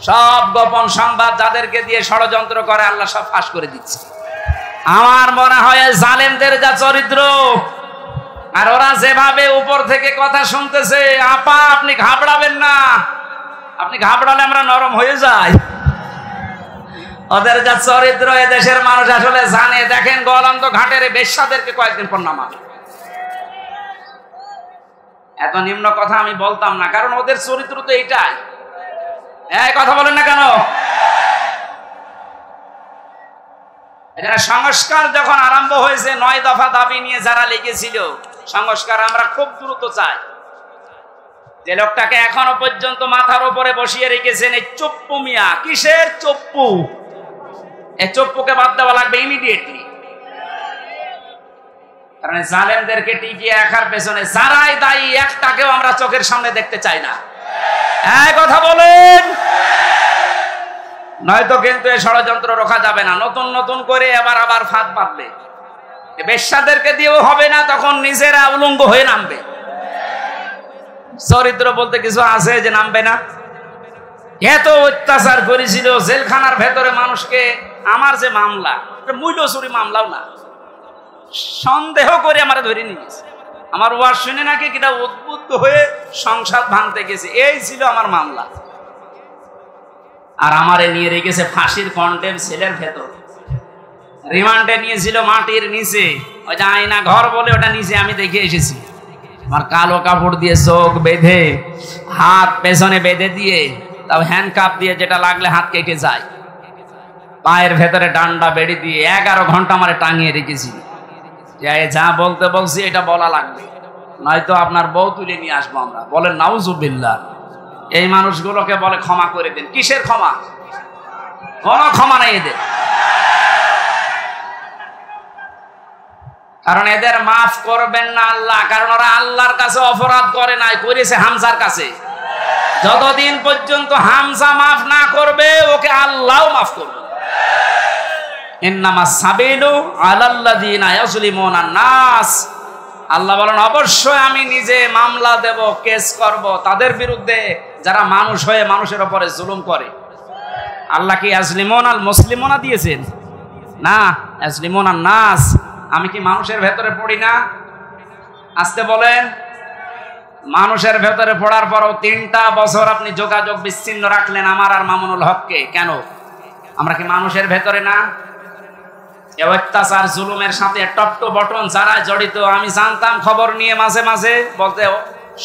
সব গোপন সংবাদ যাদেরকে দিয়ে ষড়যন্ত্র করে আল্লাহ সব ফাঁস করে দিচ্ছে। আমার মনে হয় জালেমদের যা চরিত্র, আর ওরা যেভাবে উপর থেকে কথা শুনতেছে, আপা আপনি ঘাবড়াবেন না, আপনি ঘাবড়ালে আমরা নরম হয়ে যাই। ওদের যা চরিত্র এদেশের মানুষ আসলে জানে। দেখেন গোয়ালন্দ ঘাটের বেশ্যাদেরকে কয়েকদিন পর নামাবে। এত নিম্ন কথা আমি বলতাম না, কারণ ওদের চরিত্র তো এইটাই। কথা বলেন না কেন? এখানে সংস্কার যখন আরম্ভ হয়েছে, 9 দফা দাবি নিয়ে যারা লিখেছিল সংস্কার আমরা খুব দ্রুত চাই, যে লোকটাকে এখনো পর্যন্ত মাথার উপরে বসিয়ে রেখেছেন এই চপ্পু মিয়া। কিসের চপ্পু? এই চপ্পুকে বাদ দেওয়া লাগবে ইমিডিয়েটলি। কারণ জালেমদেরকে টিকিয়ে রাখার পেছনে যারাই দায়ী, একটাকেও আমরা চোখের সামনে দেখতে চাই না। কথা বলেন, নয়তো কিন্তু এই ষড়যন্ত্র রোখা যাবে না। নতুন নতুন করে আবার ফাঁদ পাতবে। বেশ্যাদেরকে দিয়েও হবে না, তখন নিজেরা উলঙ্গ হয়ে নামবে। চরিত্র বলতে কিছু আছে যে নামবে না? এত অত্যাচার করেছিল জেলখানার ভেতরে মানুষকে। আমার যে মামলা, মূল্যচুরি মামলাও না, সন্দেহ করে আমার ধরে নিয়েছে। আমার ওয়াজ শুনে নাকি কিটা উদ্বুদ্ধ হয়ে সংসার ভাঙতে গেছে, এই ছিল আমার মামলা। আর আমারে নিয়ে রেখেছে ফাঁসির কন্ডেম সেলের ভেতর, রিমান্ডে নিয়েছিল মাটির নিচে, ওই যে আয়না ঘর বলে ওটা নিচে আমি দেখে এসেছি। আমার কালো কাপড় দিয়ে চোখ বেঁধে, হাত পেছনে বেঁধে দিয়ে তাও হ্যান্ডকাপ দিয়ে যেটা লাগলে হাত কেটে যায়, পায়ের ভেতরে ডান্ডা বেড়ি দিয়ে 11 ঘন্টা আমারে টাঙিয়ে রেখেছি, যা বলতে বলছি এটা বলা লাগবে, নয়তো আপনার বউ তুলে নিয়ে আসবো আমরা। বলেন নাউজুবিল্লাহ। এই মানুষগুলোকে বলে ক্ষমা করে দেন। কিসের ক্ষমা? কোনো ক্ষমা নেই এদের, কারণ এদের মাফ করবেন না আল্লাহ, কারণ ওরা আল্লাহর কাছে অপরাধ করে নাই, করেছে হামজার কাছে। যতদিন পর্যন্ত হামজা মাফ না করবে ওকে আল্লাহও মাফ করবে। ইন্নামাস সাবিলু আলাল্লাযিনা ইয়াজলিমুনা নাস, আল্লাহ বলেন অবশ্যই আমি নিজে মামলা দেব, কেস করব তাদের বিরুদ্ধে যারা মানুষ হয়ে মানুষের উপরে জুলুম করে। আল্লাহ কি ইয়াজলিমুন আল মুসলিমুনা দিয়েছেন? না, ইয়াজলিমুন আন নাস। আমি কি মানুষের ভেতরে পড়ি না? আসতে বলেন। মানুষের ভেতরে পড়ার পরও 3টা বছর আপনি যোগাযোগ বিচ্ছিন্ন রাখলেন আমার আর মামুনুল হককে, কেন? আমরা কি মানুষের ভেতরে না? অত্যাচার জুলুমের সাথে টপ টু বটন যারা জড়িত, আমি জানতাম খবর নিয়ে মাঝে মাঝে বলতে,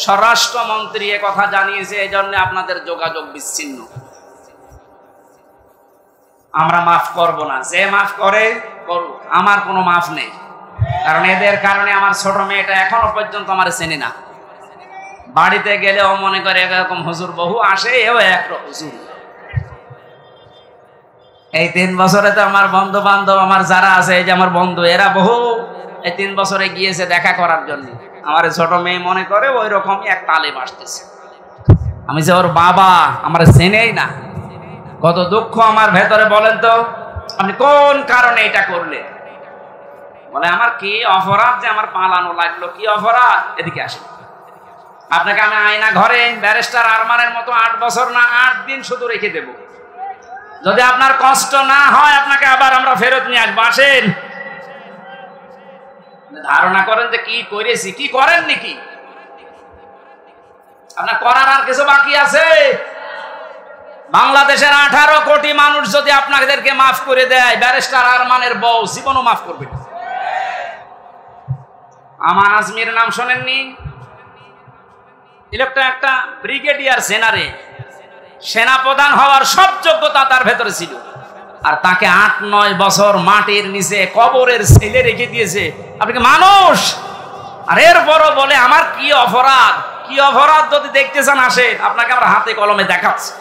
স্বরাষ্ট্রমন্ত্রী এ কথা জানিয়েছে, এই জন্য আপনাদের যোগাযোগ বিচ্ছিন্ন। আমরা মাফ করব না, যে মাফ করে করুক, আমার কোনো মাফ নেই। কারণ এদের কারণে আমার ছোট মেয়েটা এখনো পর্যন্ত আমার চেনে না। বাড়িতে গেলেও মনে করে এরকম হুজুর বহু আসে, এও এক হুজুর। এই 3 বছরে তো আমার বন্ধু বান্ধব আমার যারা আছে, এই যে আমার বন্ধু, এরা বহু এই 3 বছরে গিয়েছে দেখা করার জন্য। আমার ছোট মেয়ে মনে করে ওই রকমই এক তালেব আসতেছে। আমি যে ওর বাবা, আমার চেনেই না। কত দুঃখ আমার ভেতরে, বলেন তো আপনি কোন কারণে এটা করলে? বলে আমার কি অপরাধ যে আমার পালানো লাগলো? কি অপরাধ? এদিকে আসেন, আপনাকে আমি আয়না ঘরে ব্যারিস্টার আরমানের মতো 8 বছর না 8 দিন শুধু রেখে দেব। যদি আপনার কষ্ট না হয় আপনাকে আবার আমরা ফেরত নিয়ে আসবো। আসেন। ধারণা করেন যে কি করেছি, কি করেন নাকি? আপনার করার আর কিছু বাকি আছে? বাংলাদেশের 18 কোটি মানুষ যদি আপনাদেরকে মাফ করে দেয়, ব্যারিস্টার আরমানের বউ জীবনও মাফ করবে। আমান আজমির নাম শোনেননি? একটা ব্রিগেডিয়ার জেনারে সেনাপ্রধান হওয়ার সব যোগ্যতা তার ভেতরে ছিল, আর তাকে 8-9 বছর মাটির নিচে কবরের ছেলে রেখে দিয়েছে। আপনি কি মানুষ? আর এরপরও বলে আমার কি অপরাধ? কি অপরাধ যদি দেখতে চান আসে, আপনাকে আমরা হাতে কলমে দেখাচ্ছি।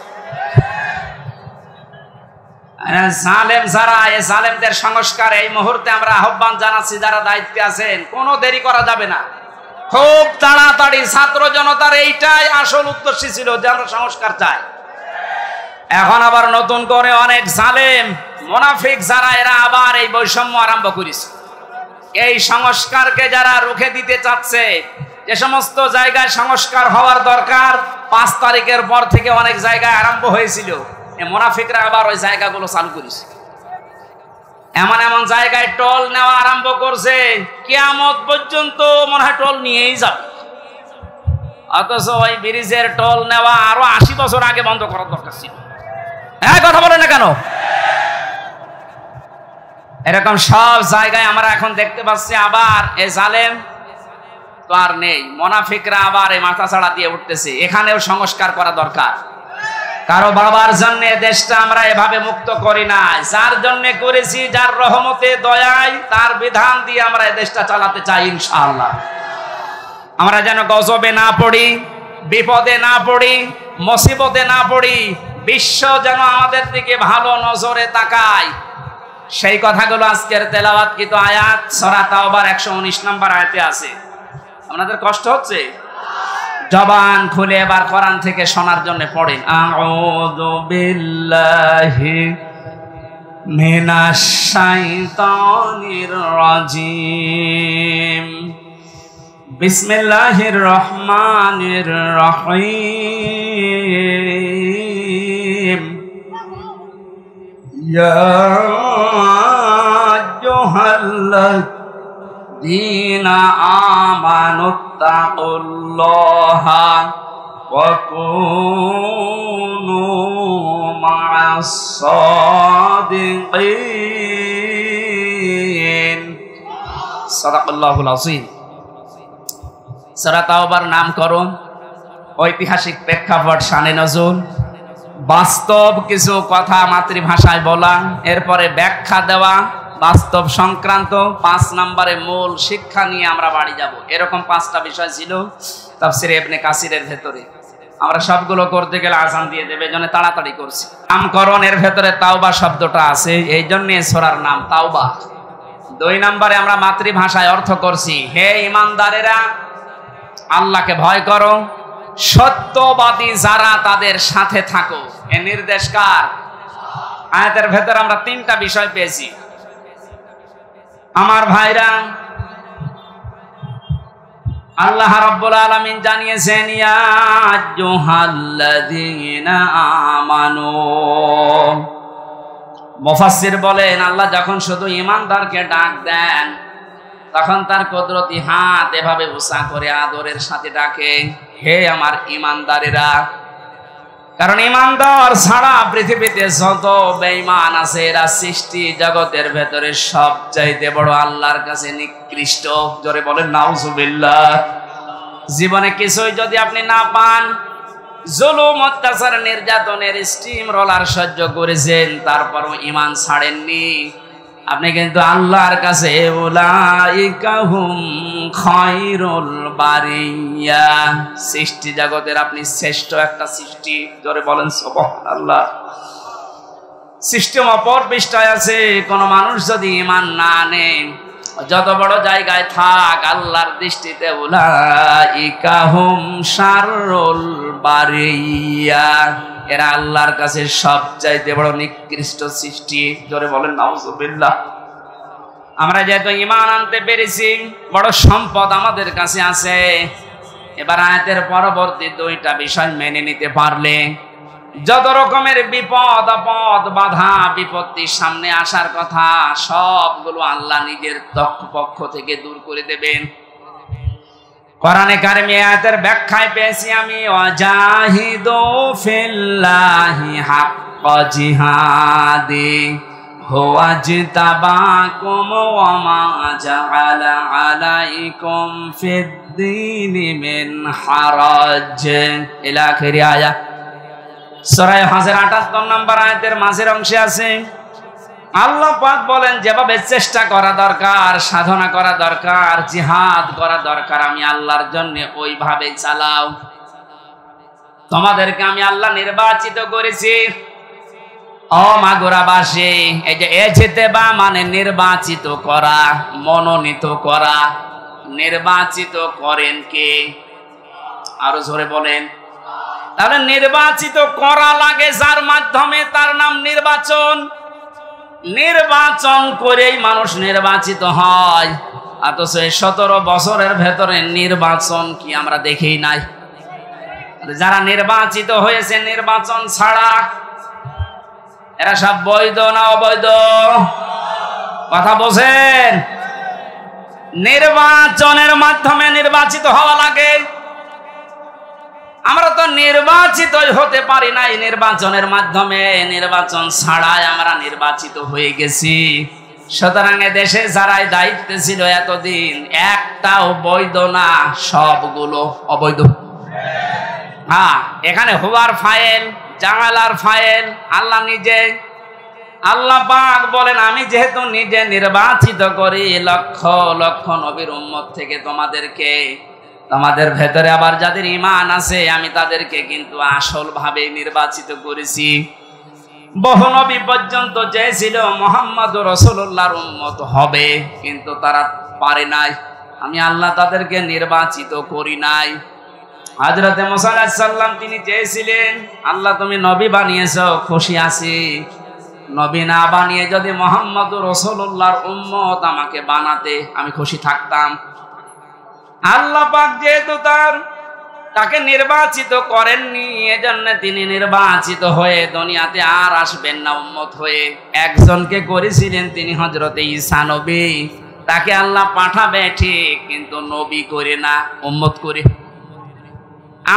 জালেম যারা, এই জালেমদের সংস্কার এই মুহূর্তে আমরা আহ্বান জানাচ্ছি, যারা দায়িত্বে আছেন, কোনো দেরি করা যাবে না। খুব তাড়াতাড়ি ছাত্র জনতার এইটাই আসল উদ্দেশ্য ছিল যে আমরা সংস্কার চাই। এখন আবার নতুন করে অনেক জালেম মুনাফিক যারা, এরা আবার এই বৈষম্য আরম্ভ করেছে। এই সংস্কারকে যারা রুখে দিতে চাচ্ছে, যে সমস্ত জায়গায় সংস্কার হওয়ার দরকার 5 তারিখের পর থেকে অনেক জায়গায় আরম্ভ হয়েছিল, এই মুনাফিকরা আবার ওই জায়গাগুলো চালু করেছে। এমন এমন জায়গায় টোল নেওয়া আরম্ভ করছে, কিয়ামত পর্যন্ত মনে হয় টোল নিয়েই যাবে। অথচ ওই ব্রিজের টোল নেওয়া আরো 80 বছর আগে বন্ধ করার দরকার ছিল। হ্যাঁ, কথা বলেন না কেন? এরকম সব জায়গায় আমরা এখন দেখতে পাচ্ছি আবার এই জালেম তো আর নেই, মুনাফিকরা আবার এই মাথা ছাড়া দিয়ে উঠতেছে। এখানেও সংস্কার করা দরকার। কারো বাবার জন্য দেশটা আমরা এভাবে মুক্ত করি না, যার জন্য করেছি, যার রহমতে দয়ায় তার বিধান দিয়ে আমরা এই দেশটা চালাতে চাই ইনশাআল্লাহ। আমরা যেন গজবে না পড়ি, বিপদে না পড়ি, মুসিবতে না পড়ি, বিশ্ব যেন আমাদের দিকে ভালো নজরে তাকায়, সেই কথাগুলো আজকের তেলাওয়াতকৃত আয়াত সূরা তাওবার 119 নম্বর আয়াতে আছে। আপনাদের কষ্ট হচ্ছে? জবান খুলে এবার কোরআন থেকে শোনার জন্য পড়েন। আউযু বিল্লাহি মিনাশ শাইতানির রাজিম। বিসমিল্লাহির রহমানির রহিম। ইয়া আইয়ুহাল্লাযীনা আমানুত্তাকুল্লাহা ওয়া কুনু মা'আস সাদিকিন। সাদাকাল্লাহুল আযীম। সূরা তাওবার নামকরণ, ঐতিহাসিক প্রেক্ষাপট, শানে নজুল, বাস্তব কিছু কথা মাতৃভাষায় বলা, এরপরে ব্যাখ্যা দেওয়া বাস্তব সংক্রান্ত, 5 নম্বরে মূল শিক্ষা নিয়ে আমরা বাড়ি যাব। এরকম 5টা বিষয় ছিল তাফসীরে ইবনে কাসিরের ভেতরে। আমরা সবগুলো করতে গেলে আযান দিয়ে দেবে, এজন্য তাড়াতাড়ি করছি। নামকরণের ভেতরে তাওবা শব্দটা আছে, এই জন্য সূরার নাম তাওবা। 2 নম্বরে আমরা মাতৃভাষায় অর্থ করছি, হে ঈমানদারেরা আল্লাহকে ভয় করো, সত্যবাদী যারা তাদের সাথে থাকো। এ নির্দেশ কার? আয়াতের ভেতরে আমরা 3টা বিষয় পেয়েছি। আমার ভাইরা, আল্লাহ রাব্বুল আলামিন জানিয়েছেন, ইয়া আইয়ুহাল্লাযীনা আমানু। মুফাসসির বলেন, আল্লাহ যখন শুধু ঈমানদারকে ডাক দেন তখন তার কুদরতি হাত এভাবে উঁচা করে আদরের সাথে ডাকে, হে আমার ঈমানদারেরা। কারণ ঈমানদার ছাড়া পৃথিবীতে যত বেঈমান আছে এরা সৃষ্টি জগতের ভেতরে সবচাইতে বড় আল্লাহর কাছে নিকৃষ্ট। জোরে বলেন নাউজুবিল্লাহ। জীবনে কিছুই যদি আপনি না পান, জুলুম, অত্যাচার, নির্যাতনের স্টিম রোলার সহ্য করেছেন, তারপরও ঈমান ছাড়েননি, আপনি কিন্তু আল্লাহর কাছে উলাইকা হুম খায়রুল বারিয়া, সৃষ্টি জগতের আপনি শ্রেষ্ঠ একটা সৃষ্টি। জোরে বলেন সুবহানাল্লাহ। সিস্টেম অপর পৃষ্ঠায় আছে, কোন মানুষ যদি ঈমান না আনে, যত বড় জায়গায় থাক, আল্লাহর দৃষ্টিতে উলাইকা হুম শাররুল বারিয়া, এরা আল্লাহর কাছে সবচাইতে বড় নিকৃষ্ট সৃষ্টি। জোরে বলেন নাউজুবিল্লাহ। আমরা যেহেতু ঈমান আনতে পেরেছি, বড় সম্পদ আমাদের কাছে আছে। এবার আয়াতের পরবর্তী 2টা বিষয় মেনে নিতে পারলে যত রকমের বিপদ আপদ বাধা বিপত্তি সামনে আসার কথা সবগুলো আল্লাহ নিজের পক্ষ থেকে দূর করে দেবেন। কোরআনে কারিমে আয়াতের ব্যাখ্যায় পেয়েছি আমি, ওয়াজাহিদু ফিল্লাহি হাক্কা জিহাদি হুয়া জিতাবাকুম ওয়া মা জাআলা আলাইকুম ফিদ-দীনি মিন হারাজ, ইলা আখিরি আয়াত। সূরা হজের 78 নম্বর আয়াতের মাঝের অংশে আছে, আল্লাহ পাক বলেন, যেভাবে চেষ্টা করা দরকার, সাধনা করা দরকার, জিহাদ করা দরকার, আমি আল্লাহর জন্য ওইভাবে চালাও। তোমাদেরকে আমি আল্লাহ নির্বাচিত করেছি। ও মাগুরাবাসী, এই যে এজতেবা মানে নির্বাচিত করা, মনোনীত করা। নির্বাচিত করেন কে? আরো জোরে বলেন। তাহলে নির্বাচিত করা লাগে যার মাধ্যমে, তার নাম নির্বাচন। নির্বাচন করেই মানুষ নির্বাচিত হয়। অথচ 17 বছরের ভেতরে নির্বাচন কি আমরা দেখেই নাই। যারা নির্বাচিত হয়েছে নির্বাচন ছাড়া, এরা সব বৈধ না অবৈধ? কথা বোঝেন? নির্বাচনের মাধ্যমে নির্বাচিত হওয়া লাগে। আমরা তো নির্বাচিত হতে পারি নাই নির্বাচনের মাধ্যমে, নির্বাচন ছাড়াই আমরা নির্বাচিত হয়ে গেছি। সুতরাং দেশে যারাই দায়িত্বে ছিল এতদিন, একটাও বৈধ না, সবগুলো অবৈধ। হ্যাঁ, এখানে হুয়ার ফাইল, জামালার ফাইল আল্লাহ নিজে। আল্লাহ পাক বলেন, আমি যেহেতু নিজে নির্বাচিত করি লক্ষ লক্ষ নবীর উম্মত থেকে তোমাদেরকে, তোমাদের ভেতরে আবার যাদের ঈমান আছে আমি তাদেরকে কিন্তু আসল ভাবে নির্বাচিত করেছি। বহু নবী পর্যন্ত চেয়েছিল মুহাম্মদ রাসূলুল্লাহর উম্মত হবে, কিন্তু তারা পারে নাই। আমি আল্লাহ তাদেরকে নির্বাচিত করি নাই। হযরত মুসা আলাইহিস সালাম তিনি চেয়েছিলেন, আল্লাহ তুমি নবী বানিয়েছো, খুশি আছি। নবী না বানিয়ে যদি মুহাম্মদ রাসূলুল্লাহর উম্মত আমাকে বানাতে, আমি খুশি থাকতাম। আল্লাহ পাক যেহেতু তাকে নির্বাচিত করেননি, এজন্য তিনি নির্বাচিত হয়ে দুনিয়াতে আর আসবেন না উম্মত হয়ে। একজনকে করেছিলেন, তিনি হযরত ঈসা নবী। তাকে আল্লাহ পাঠাবে ঠিক, কিন্তু নবী করে না, উম্মত করে।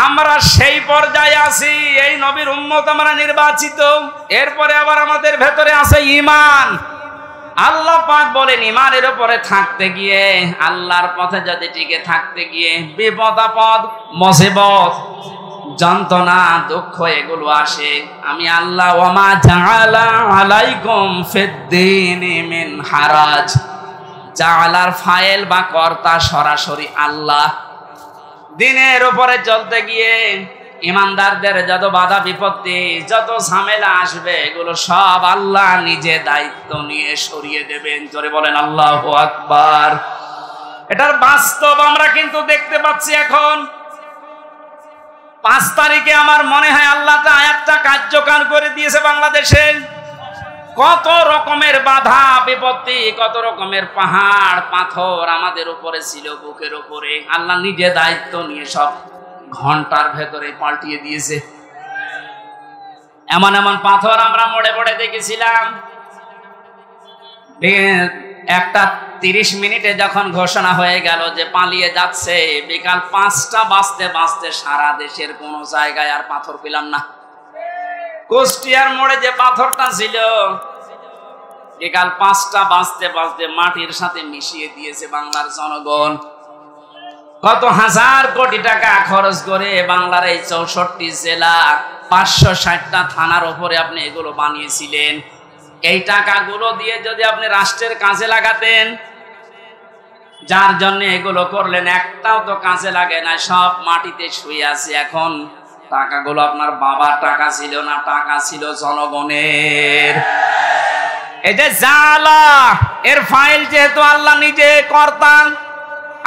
আমরা সেই পর্যায়ে আছি, এই নবীর উম্মত আমরা নির্বাচিত। এরপরে আবার আমাদের ভেতরে আছে ঈমান। আল্লাহ পাক বলেন, ঈমানের উপরে থাকতে গিয়ে, আল্লাহর পথে যদি টিকে থাকতে গিয়ে বিপদ আপদ মুসিবত যন্ত্রণা দুঃখ এগুলো আসে, আমি আল্লাহ ওয়ামা জাআলা আলাইকুম ফিদ্দীনি মিন হারাজ, জাআলার ফাইল বা কর্তা সরাসরি আল্লাহ। দিনের উপরে চলতে গিয়ে ইমানদারদের যত বাধা বিপত্তি, যত ঝামেলা আসবে, এগুলো সব আল্লাহ নিজে দায়িত্ব নিয়ে সরিয়ে দেবেন। জোরে বলেন আল্লাহু আকবার। এটার বাস্তব আমরা কিন্তু দেখতে পাচ্ছি। এখন 5 তারিখে আমার মনে হয় আল্লাহ আয়াতটা কার্যকর করে দিয়েছে বাংলাদেশে। কত রকমের বাধা বিপত্তি, কত রকমের পাহাড় পাথর আমাদের উপরে ছিল, বুকের উপরে, আল্লাহ নিজে দায়িত্ব নিয়ে সব ঘন্টার ভেতরে পাল্টিয়ে দিয়েছে। এমন এমন পাথর আমরা মোড়ে মোড়ে দেখেছিলাম। 1:30 মিনিটে যখন ঘোষণা হয়ে গেল যে পালিয়ে যাচ্ছে, বিকাল 5টা বাজতে বাজতে সারা দেশের কোন জায়গায় আর পাথর পেলাম না। কুষ্টিয়ার মোড়ে যে পাথরটা ছিল, বিকাল 5টা বাজতে বাজতে মাটির সাথে মিশিয়ে দিয়েছে বাংলার জনগণ। কত হাজার কোটি টাকা খরচ করে বাংলার এই 64 জেলা 560টা থানার উপরে আপনি এগুলো বানিয়েছিলেন। এই টাকাগুলো দিয়ে যদি আপনি রাষ্ট্রের কাজে লাগাতেন, যার জন্য এগুলো করলেন, একটাও তো কাজে লাগে না, সব মাটিতে শুয়ে আছে। এখন টাকাগুলো আপনার বাবার টাকা ছিল না, টাকা ছিল জনগণের। এই যে জালা, এর ফাইল যেহেতু আল্লাহ নিজে কর্তা,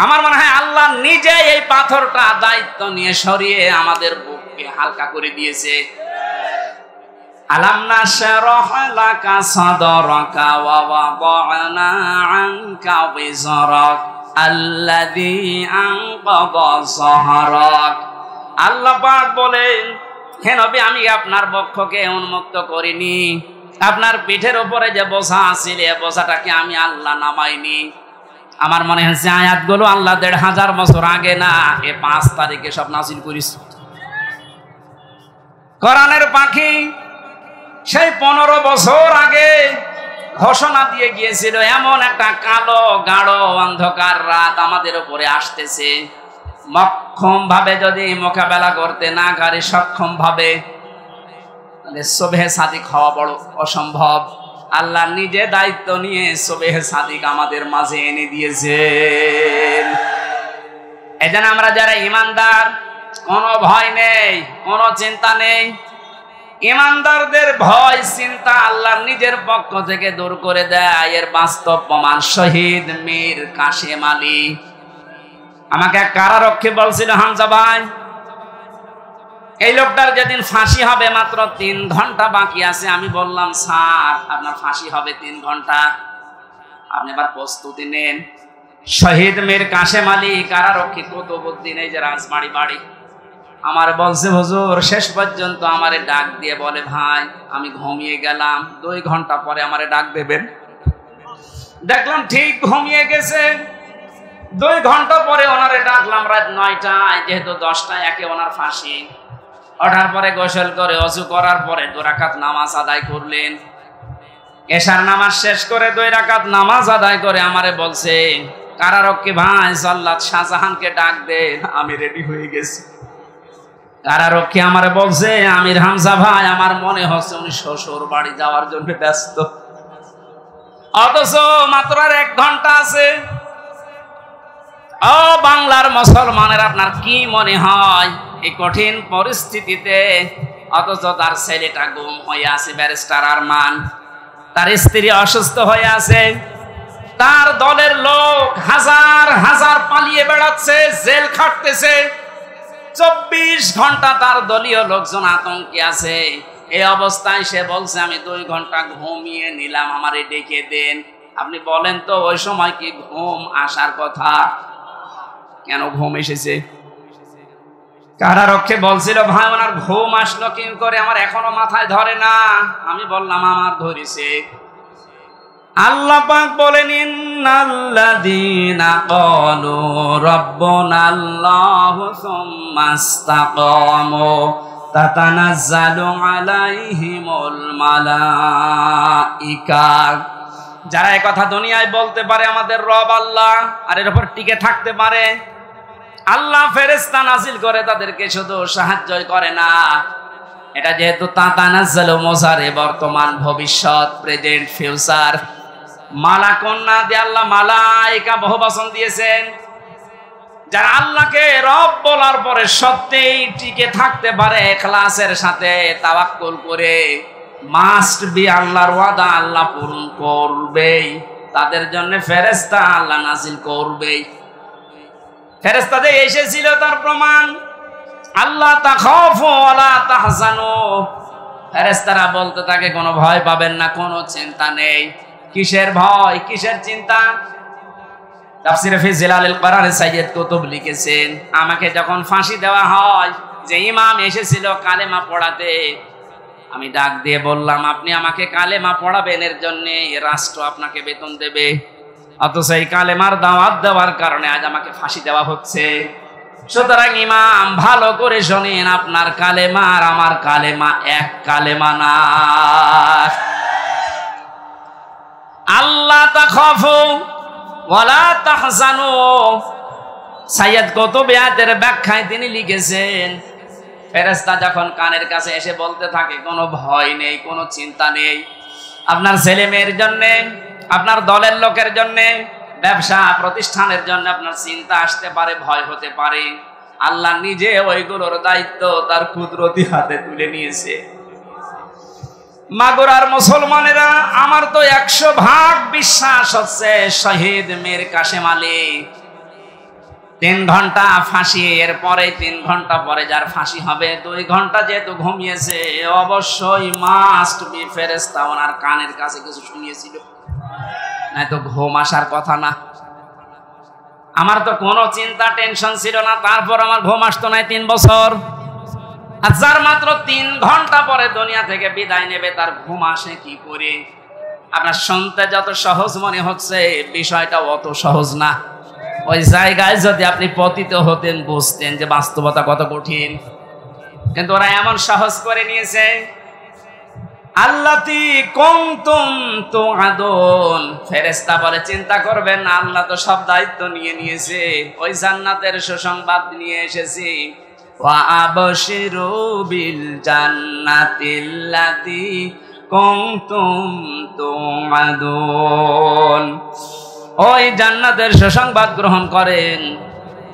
আমার মনে হয় আল্লাহ নিজে এই পাথরটা দায়িত্ব নিয়ে সরিয়ে আমাদের বুককে হালকা করে দিয়েছে। আলাম নাশরাহ লাকা সাদরাকা ওয়া ওয়াদানা আনকা বিজরাক আল্লাযী আনকাযা যাহরাক। আল্লাহ পাক বলেন, হে নবী, আমি আপনার বক্ষকে উন্মুক্ত করিনি, আপনার পিঠের উপরে যে বোঝা ছিল, এই বোঝাটাকে আমি আল্লাহ নামাইনি। আমার মনে হচ্ছে আয়াতগুলো আল্লাহ 1500 বছর আগে না, 5 তারিখে সব নাযিল করিস। কোরআনের পাখি সেই 15 বছর আগে ঘোষণা দিয়ে গিয়েছিল, এমন একটা কালো গাঢ় অন্ধকার রাত আমাদের উপরে আসতেছে। মক্ষম ভাবে যদি মোকাবেলা করতে না পারি, সক্ষম ভাবে, তাহলে সুবহে সাদিক হওয়া বড় অসম্ভব। আল্লাহ নিজে দায়িত্ব নিয়ে সুবহে সাদিক আমাদের মাঝে এনে দিয়েছেন। এজন্য আমরা যারা ঈমানদার, কোনো ভয় নেই, কোনো চিন্তা নেই। ঈমানদারদের ভয় চিন্তা আল্লাহ নিজের পক্ষ থেকে দূর করে দেয়। এর বাস্তব প্রমাণ শহীদ মীর কাশেম আলী। আমাকে এক কারারক্ষী বলছিল, হামজা ভাই, এই লোকটার যেদিন ফাঁসি হবে মাত্র 3 ঘন্টা বাকি আছে। আমি বললাম, স্যার, আপনার ফাঁসি হবে 3 ঘন্টা, আপনি এবার প্রস্তুতি নেন। শহীদ মীর কাশেম আলী কারারক্ষী কুতুবউদ্দিন, এই যে রাজবাড়ি বাড়ি, আমার বলছে, হুজুর, শেষ পর্যন্ত আমারে ডাক দিয়ে বলে, ভাই আমি ঘুমিয়ে গেলাম, 2 ঘন্টা পরে আমারে ডাক দেবেন। দেখলাম ঠিক ঘুমিয়ে গেছে। 2 ঘন্টা পরে ওনারে ডাকলাম রাত 9টায়, যেহেতু 10টায় একে ওনার ফাঁসি। ওঠার পরে গোসল করে ওযু করার পরে 2 রাকাত নামাজ আদায় করলেন। এশার নামাজ শেষ করে 2 রাকাত নামাজ আদায় করে আমারে বলছে, কারারক্ষী ভাই, জল্লাদ শাহজাহানকে ডাক দেন, আমি রেডি হয়ে গেছি। কারারক্ষী আমারে বলছে, আমির হামজা ভাই, আমার মনে হচ্ছে উনি শ্বশুর বাড়ি যাওয়ার জন্য ব্যস্ত। অথচ মাত্র 1 ঘন্টা আছে। ও বাংলার মুসলমানের, আপনার কি মনে হয় এই কঠিন পরিস্থিতিতে? অথচ তার ছেলেটা গুম হয়ে আছে, ব্যারিস্টার আরমান, তার স্ত্রী অসুস্থ হয়ে আছে, তার দলের লোক হাজার হাজার পালিয়ে বেড়াচ্ছে, জেল খাটতেছে। 24 ঘন্টা তার দলীয় লোকজন আতঙ্কে আছে। এই অবস্থায় সে বলছে, আমি 2 ঘন্টা ঘুমিয়ে নিলাম, আমারে ডেকে দেন। আপনি বলেন তো, ওই সময় কি ঘুম আসার কথা? কেন ঘুম এসেছে? কারারক্ষী বলছিল, ভাই ওনার ঘুম আসলো কি করে আমার এখনো মাথায় ধরে না। আমি বললাম, আমার ধরেছে। আল্লাহ পাক বলেন, ইন্নাল্লাযীনা ক্বালু রাব্বুনাল্লাহু সুম্মা ইসতাকামু তাতানাজ্জালু আলাইহিমুল মালাইকা। যারা এই কথা দুনিয়ায় বলতে পারে আমাদের রব আল্লাহ, আর এর উপর টিকে থাকতে পারে, আল্লাহ ফেরেশতা নাজিল করে তাদেরকে শুধু সাহায্যই করে না, এটা যেহেতু তাতানাজ্জালু মুসারে বর্তমান ভবিষ্যৎ প্রেজেন্ট ফিউচার মালাকুন্না দিয়ে আল্লাহ মালাইকা বহুবচন দিয়েছেন। যারা আল্লাহকে রব বলার পরে সত্যিই টিকে থাকতে পারে ইখলাসের সাথে তাওয়াক্কুল করে, মাস্ট বি আল্লাহর ওয়াদা আল্লাহ পূরণ করবেই, তাদের জন্য ফেরেশতা আল্লাহ নাজিল করবেই। ফেরেশতাদের এসেছিল তার প্রমাণ, আল্লাহ তাখাফু ওয়ালা তাহজানু, ফেরেশতারা বলতে থাকে কোনো ভয় পাবেন না, কোনো চিন্তা নেই। কিসের ভয়, কিসের চিন্তা? তাফসীরে ফি জিলালিল কোরআন সাইয়্যিদ কুতুব লিখেছেন, আমাকে যখন ফাঁসি দেওয়া হয়, যে ইমাম এসেছিল কালেমা পড়াতে, আমি ডাক দিয়ে বললাম আপনি আমাকে কালেমা পড়াবেন, এর জন্য রাষ্ট্র আপনাকে বেতন দেবে, অথচ এই কালেমার দাওয়াত দেওয়ার কারণে আজ আমাকে ফাঁসি দেওয়া হচ্ছে। সুতরাং ইমাম ভালো করে শোনেন, আপনার কালেমা আর আমার কালেমা এক কালেমা না। আল্লাহ তাখাফু ওয়ালা তাহজানু, সাইয়্যিদ কুতুব আয়াতের ব্যাখ্যায় তিনি লিখেছেন, ফেরেশতা যখন কানের কাছে এসে বলতে থাকে কোনো ভয় নেই, কোনো চিন্তা নেই, আপনার ছেলে মেয়ের জন্যে, আপনার দলের লোকের জন্যে, ব্যবসা প্রতিষ্ঠানের জন্য আপনার চিন্তা আসতে পারে, ভয় হতে পারে, আল্লাহ নিজে ওইগুলোর দায়িত্ব তার কুদরতি হাতে তুলে নিয়েছে। মাগুরার মুসলমানেরা, আমার তো 100% বিশ্বাস হচ্ছে শহীদ মীর কাসেম আলী 3 ঘন্টা ফাঁসি, এর পরে 3 ঘন্টা পরে যার ফাঁসি হবে, 2 ঘন্টা যেহেতু ঘুমিয়েছে, অবশ্যই মাস্ট বি ফেরেশতা ওনার কানের কাছে কিছু শুনিয়েছিল, নাই তো ঘুম আসার কথা না। আমার তো কোনো চিন্তা টেনশন ছিল না, তারপর আমার ঘুম আসতো না 3 বছর। আর যার মাত্র 3 ঘন্টা পরে দুনিয়া থেকে বিদায় নেবে, তার ঘুম আসে কি করে? আপনার শুনতে যত সহজ মনে হচ্ছে, বিষয়টা অত সহজ না। ওই জায়গায় যদি আপনি পতিত হতেন, বুঝতেন যে বাস্তবতা কত কঠিন। কিন্তু ওরা এমন সহজ করে নিয়েছে। আল্লাতি কুনতুম তুআদুন, ফেরেশতা বলে চিন্তা করবেন না, আল্লাহ তো সব দায়িত্ব নিয়ে নিয়েছে। ওই জান্নাতের সুসংবাদ নিয়ে এসেছি, ওয়া আবশিরু বিল জান্নাতিল্লাতি কুনতুম তুআদুন, ওই জান্নাতের সুসংবাদ গ্রহণ করেন,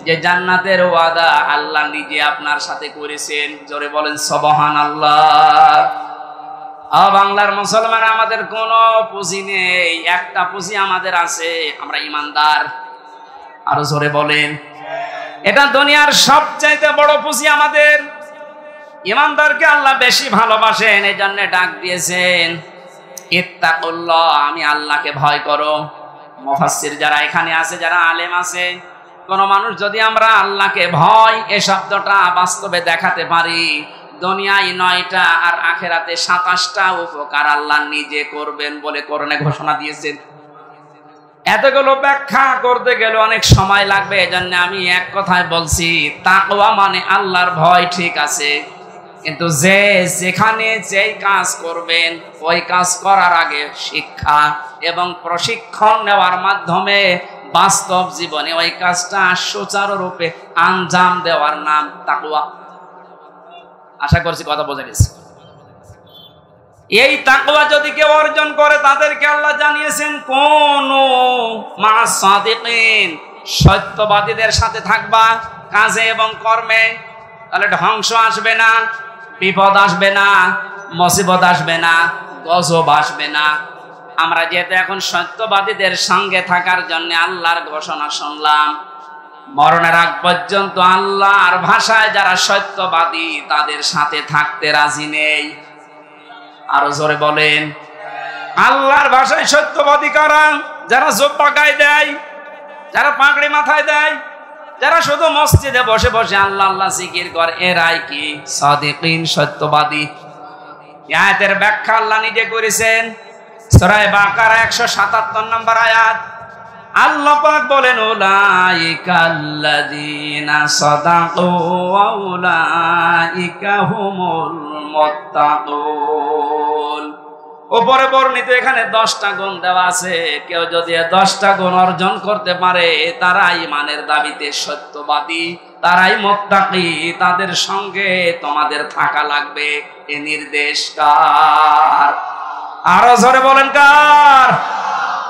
যে জান্নাতের ওয়াদা আল্লাহ নিজে আপনার সাথে করেছেন। জোরে বলেন সুবহানাল্লাহ। বাংলার মুসলমান, আমাদের কোনো পুঁজি নেই, একটা পুঁজি আমাদের আছে, আমরা ইমানদার। আরো জোরে বলেন, এটা দুনিয়ার সবচাইতে বড় পুঁজি আমাদের। ইমানদারকে আল্লাহ বেশি ভালোবাসেন, এই জন্য ডাক দিয়েছেন ইত্তাকুল্লাহ, আমি আল্লাহকে ভয় করো। মুফাসসির যারা এখানে আছে, যারা আলেম আছে, কোন মানুষ যদি আমরা আল্লাহকে ভয় এই শব্দটা বাস্তবে দেখাতে পারি, দুনিয়ায় 9টা আর আখেরাতে 27টা উপকার আল্লাহ নিজে করবেন বলে কোরআনে ঘোষণা দিয়েছেন। এতগুলো ব্যাখ্যা করতে গেলে অনেক সময় লাগবে, এজন্য আমি এক কথায় বলছি, তাকওয়া মানে আল্লাহর ভয়, ঠিক আছে, কিন্তু যে যেখানে যেই কাজ করবেন, ওই কাজ করার আগে শিক্ষা এবং প্রশিক্ষণ নেওয়ার মাধ্যমে বাস্তব জীবনে ওই কাজটা সুচারুরূপে আঞ্জাম দেওয়ার নাম তাকওয়া। আশা করছি কথা বোঝা গেছে। এই তাকওয়া যদি কেউ অর্জন করে, তাদেরকে আল্লাহ জানিয়েছেন কুনু মা'আস সাদিকিন, সত্যবাদীদের সাথে থাকবা কাজে এবং কর্মে, তাহলে ধ্বংস আসবে না, বিপদ আসবে না, মুসিবত আসবে না, গজব আসবে না। আমরা যেহেতু এখন সত্যবাদীদের সঙ্গে থাকার জন্য আল্লাহর ঘোষণা শুনলাম, মরণের আগ পর্যন্ত আল্লাহর ভাষায় যারা সত্যবাদী, তাদের সাথে থাকতে রাজি নেই। আরো জোরে বলেন, আল্লাহর ভাষায় সত্যবাদী কারা? যারা জুব্বা গায়ে দেয়, যারা পাগড়ি মাথায় দেয়, যারা শুধু মসজিদে বসে বসে আল্লাহ আল্লাহ জিকির করে, এরাই কি সাদিকিন, সত্যবাদী। আয়াতের ব্যাখ্যা আল্লাহ নিজে করেছেন, সূরা বাকারা 177 নম্বর আয়াত। আল্লাহ পাক বলেন, উলাইকাল্লাযীনা সাদাকু ওয়া উলাইকা হুমুল মুত্তাকুন। উপরে বর্ণিত এখানে 10টা গুণ দেওয়া আছে। কেউ যদি 10টা গুণ অর্জন করতে পারে, তারা ঈমানের দাবিতে সত্যবাদী। তারাই মুত্তাকি, তাদের সঙ্গে তোমাদের থাকা লাগবে। এ নির্দেশ কার? আরো জোরে বলেন কার?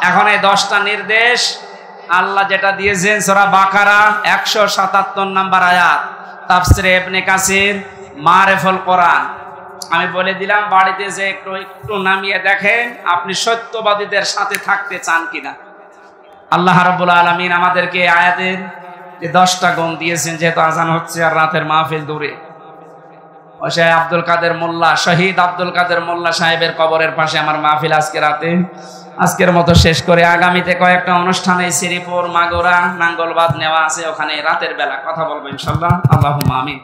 এখন এই 10টা নির্দেশ আল্লাহ যেটা দিয়েছেন সূরা বাকারা 177 নম্বর আয়াত, তাফসীরে ইবনে কাসির, মারিফুল কোরআন। আমি বলে দিলাম, বাড়িতে যে একটু নামিয়ে দেখেন আপনি সত্যবাদীদের সাথে থাকতে চান কিনা। আল্লাহ রাব্বুল আলামিন আমাদেরকে আয়াতের যে 10টা গুণ দিয়েছেন। যেহেতু আজান হচ্ছে আর রাতের মাহফিল দূরে, শাহ আব্দুল কাদের মোল্লা, শহীদ আব্দুল কাদের মোল্লা সাহেবের কবরের পাশে আমার মাহফিল আজকে রাতে। আজকের মতো শেষ করে আগামীতে কয়েকটা অনুষ্ঠানে শ্রীপুর, মাগুরা, নাঙ্গলবাদ নেওয়া আছে, ওখানে রাতের বেলা কথা বলবো ইনশাআল্লাহ। আল্লাহুম্মা আমিন।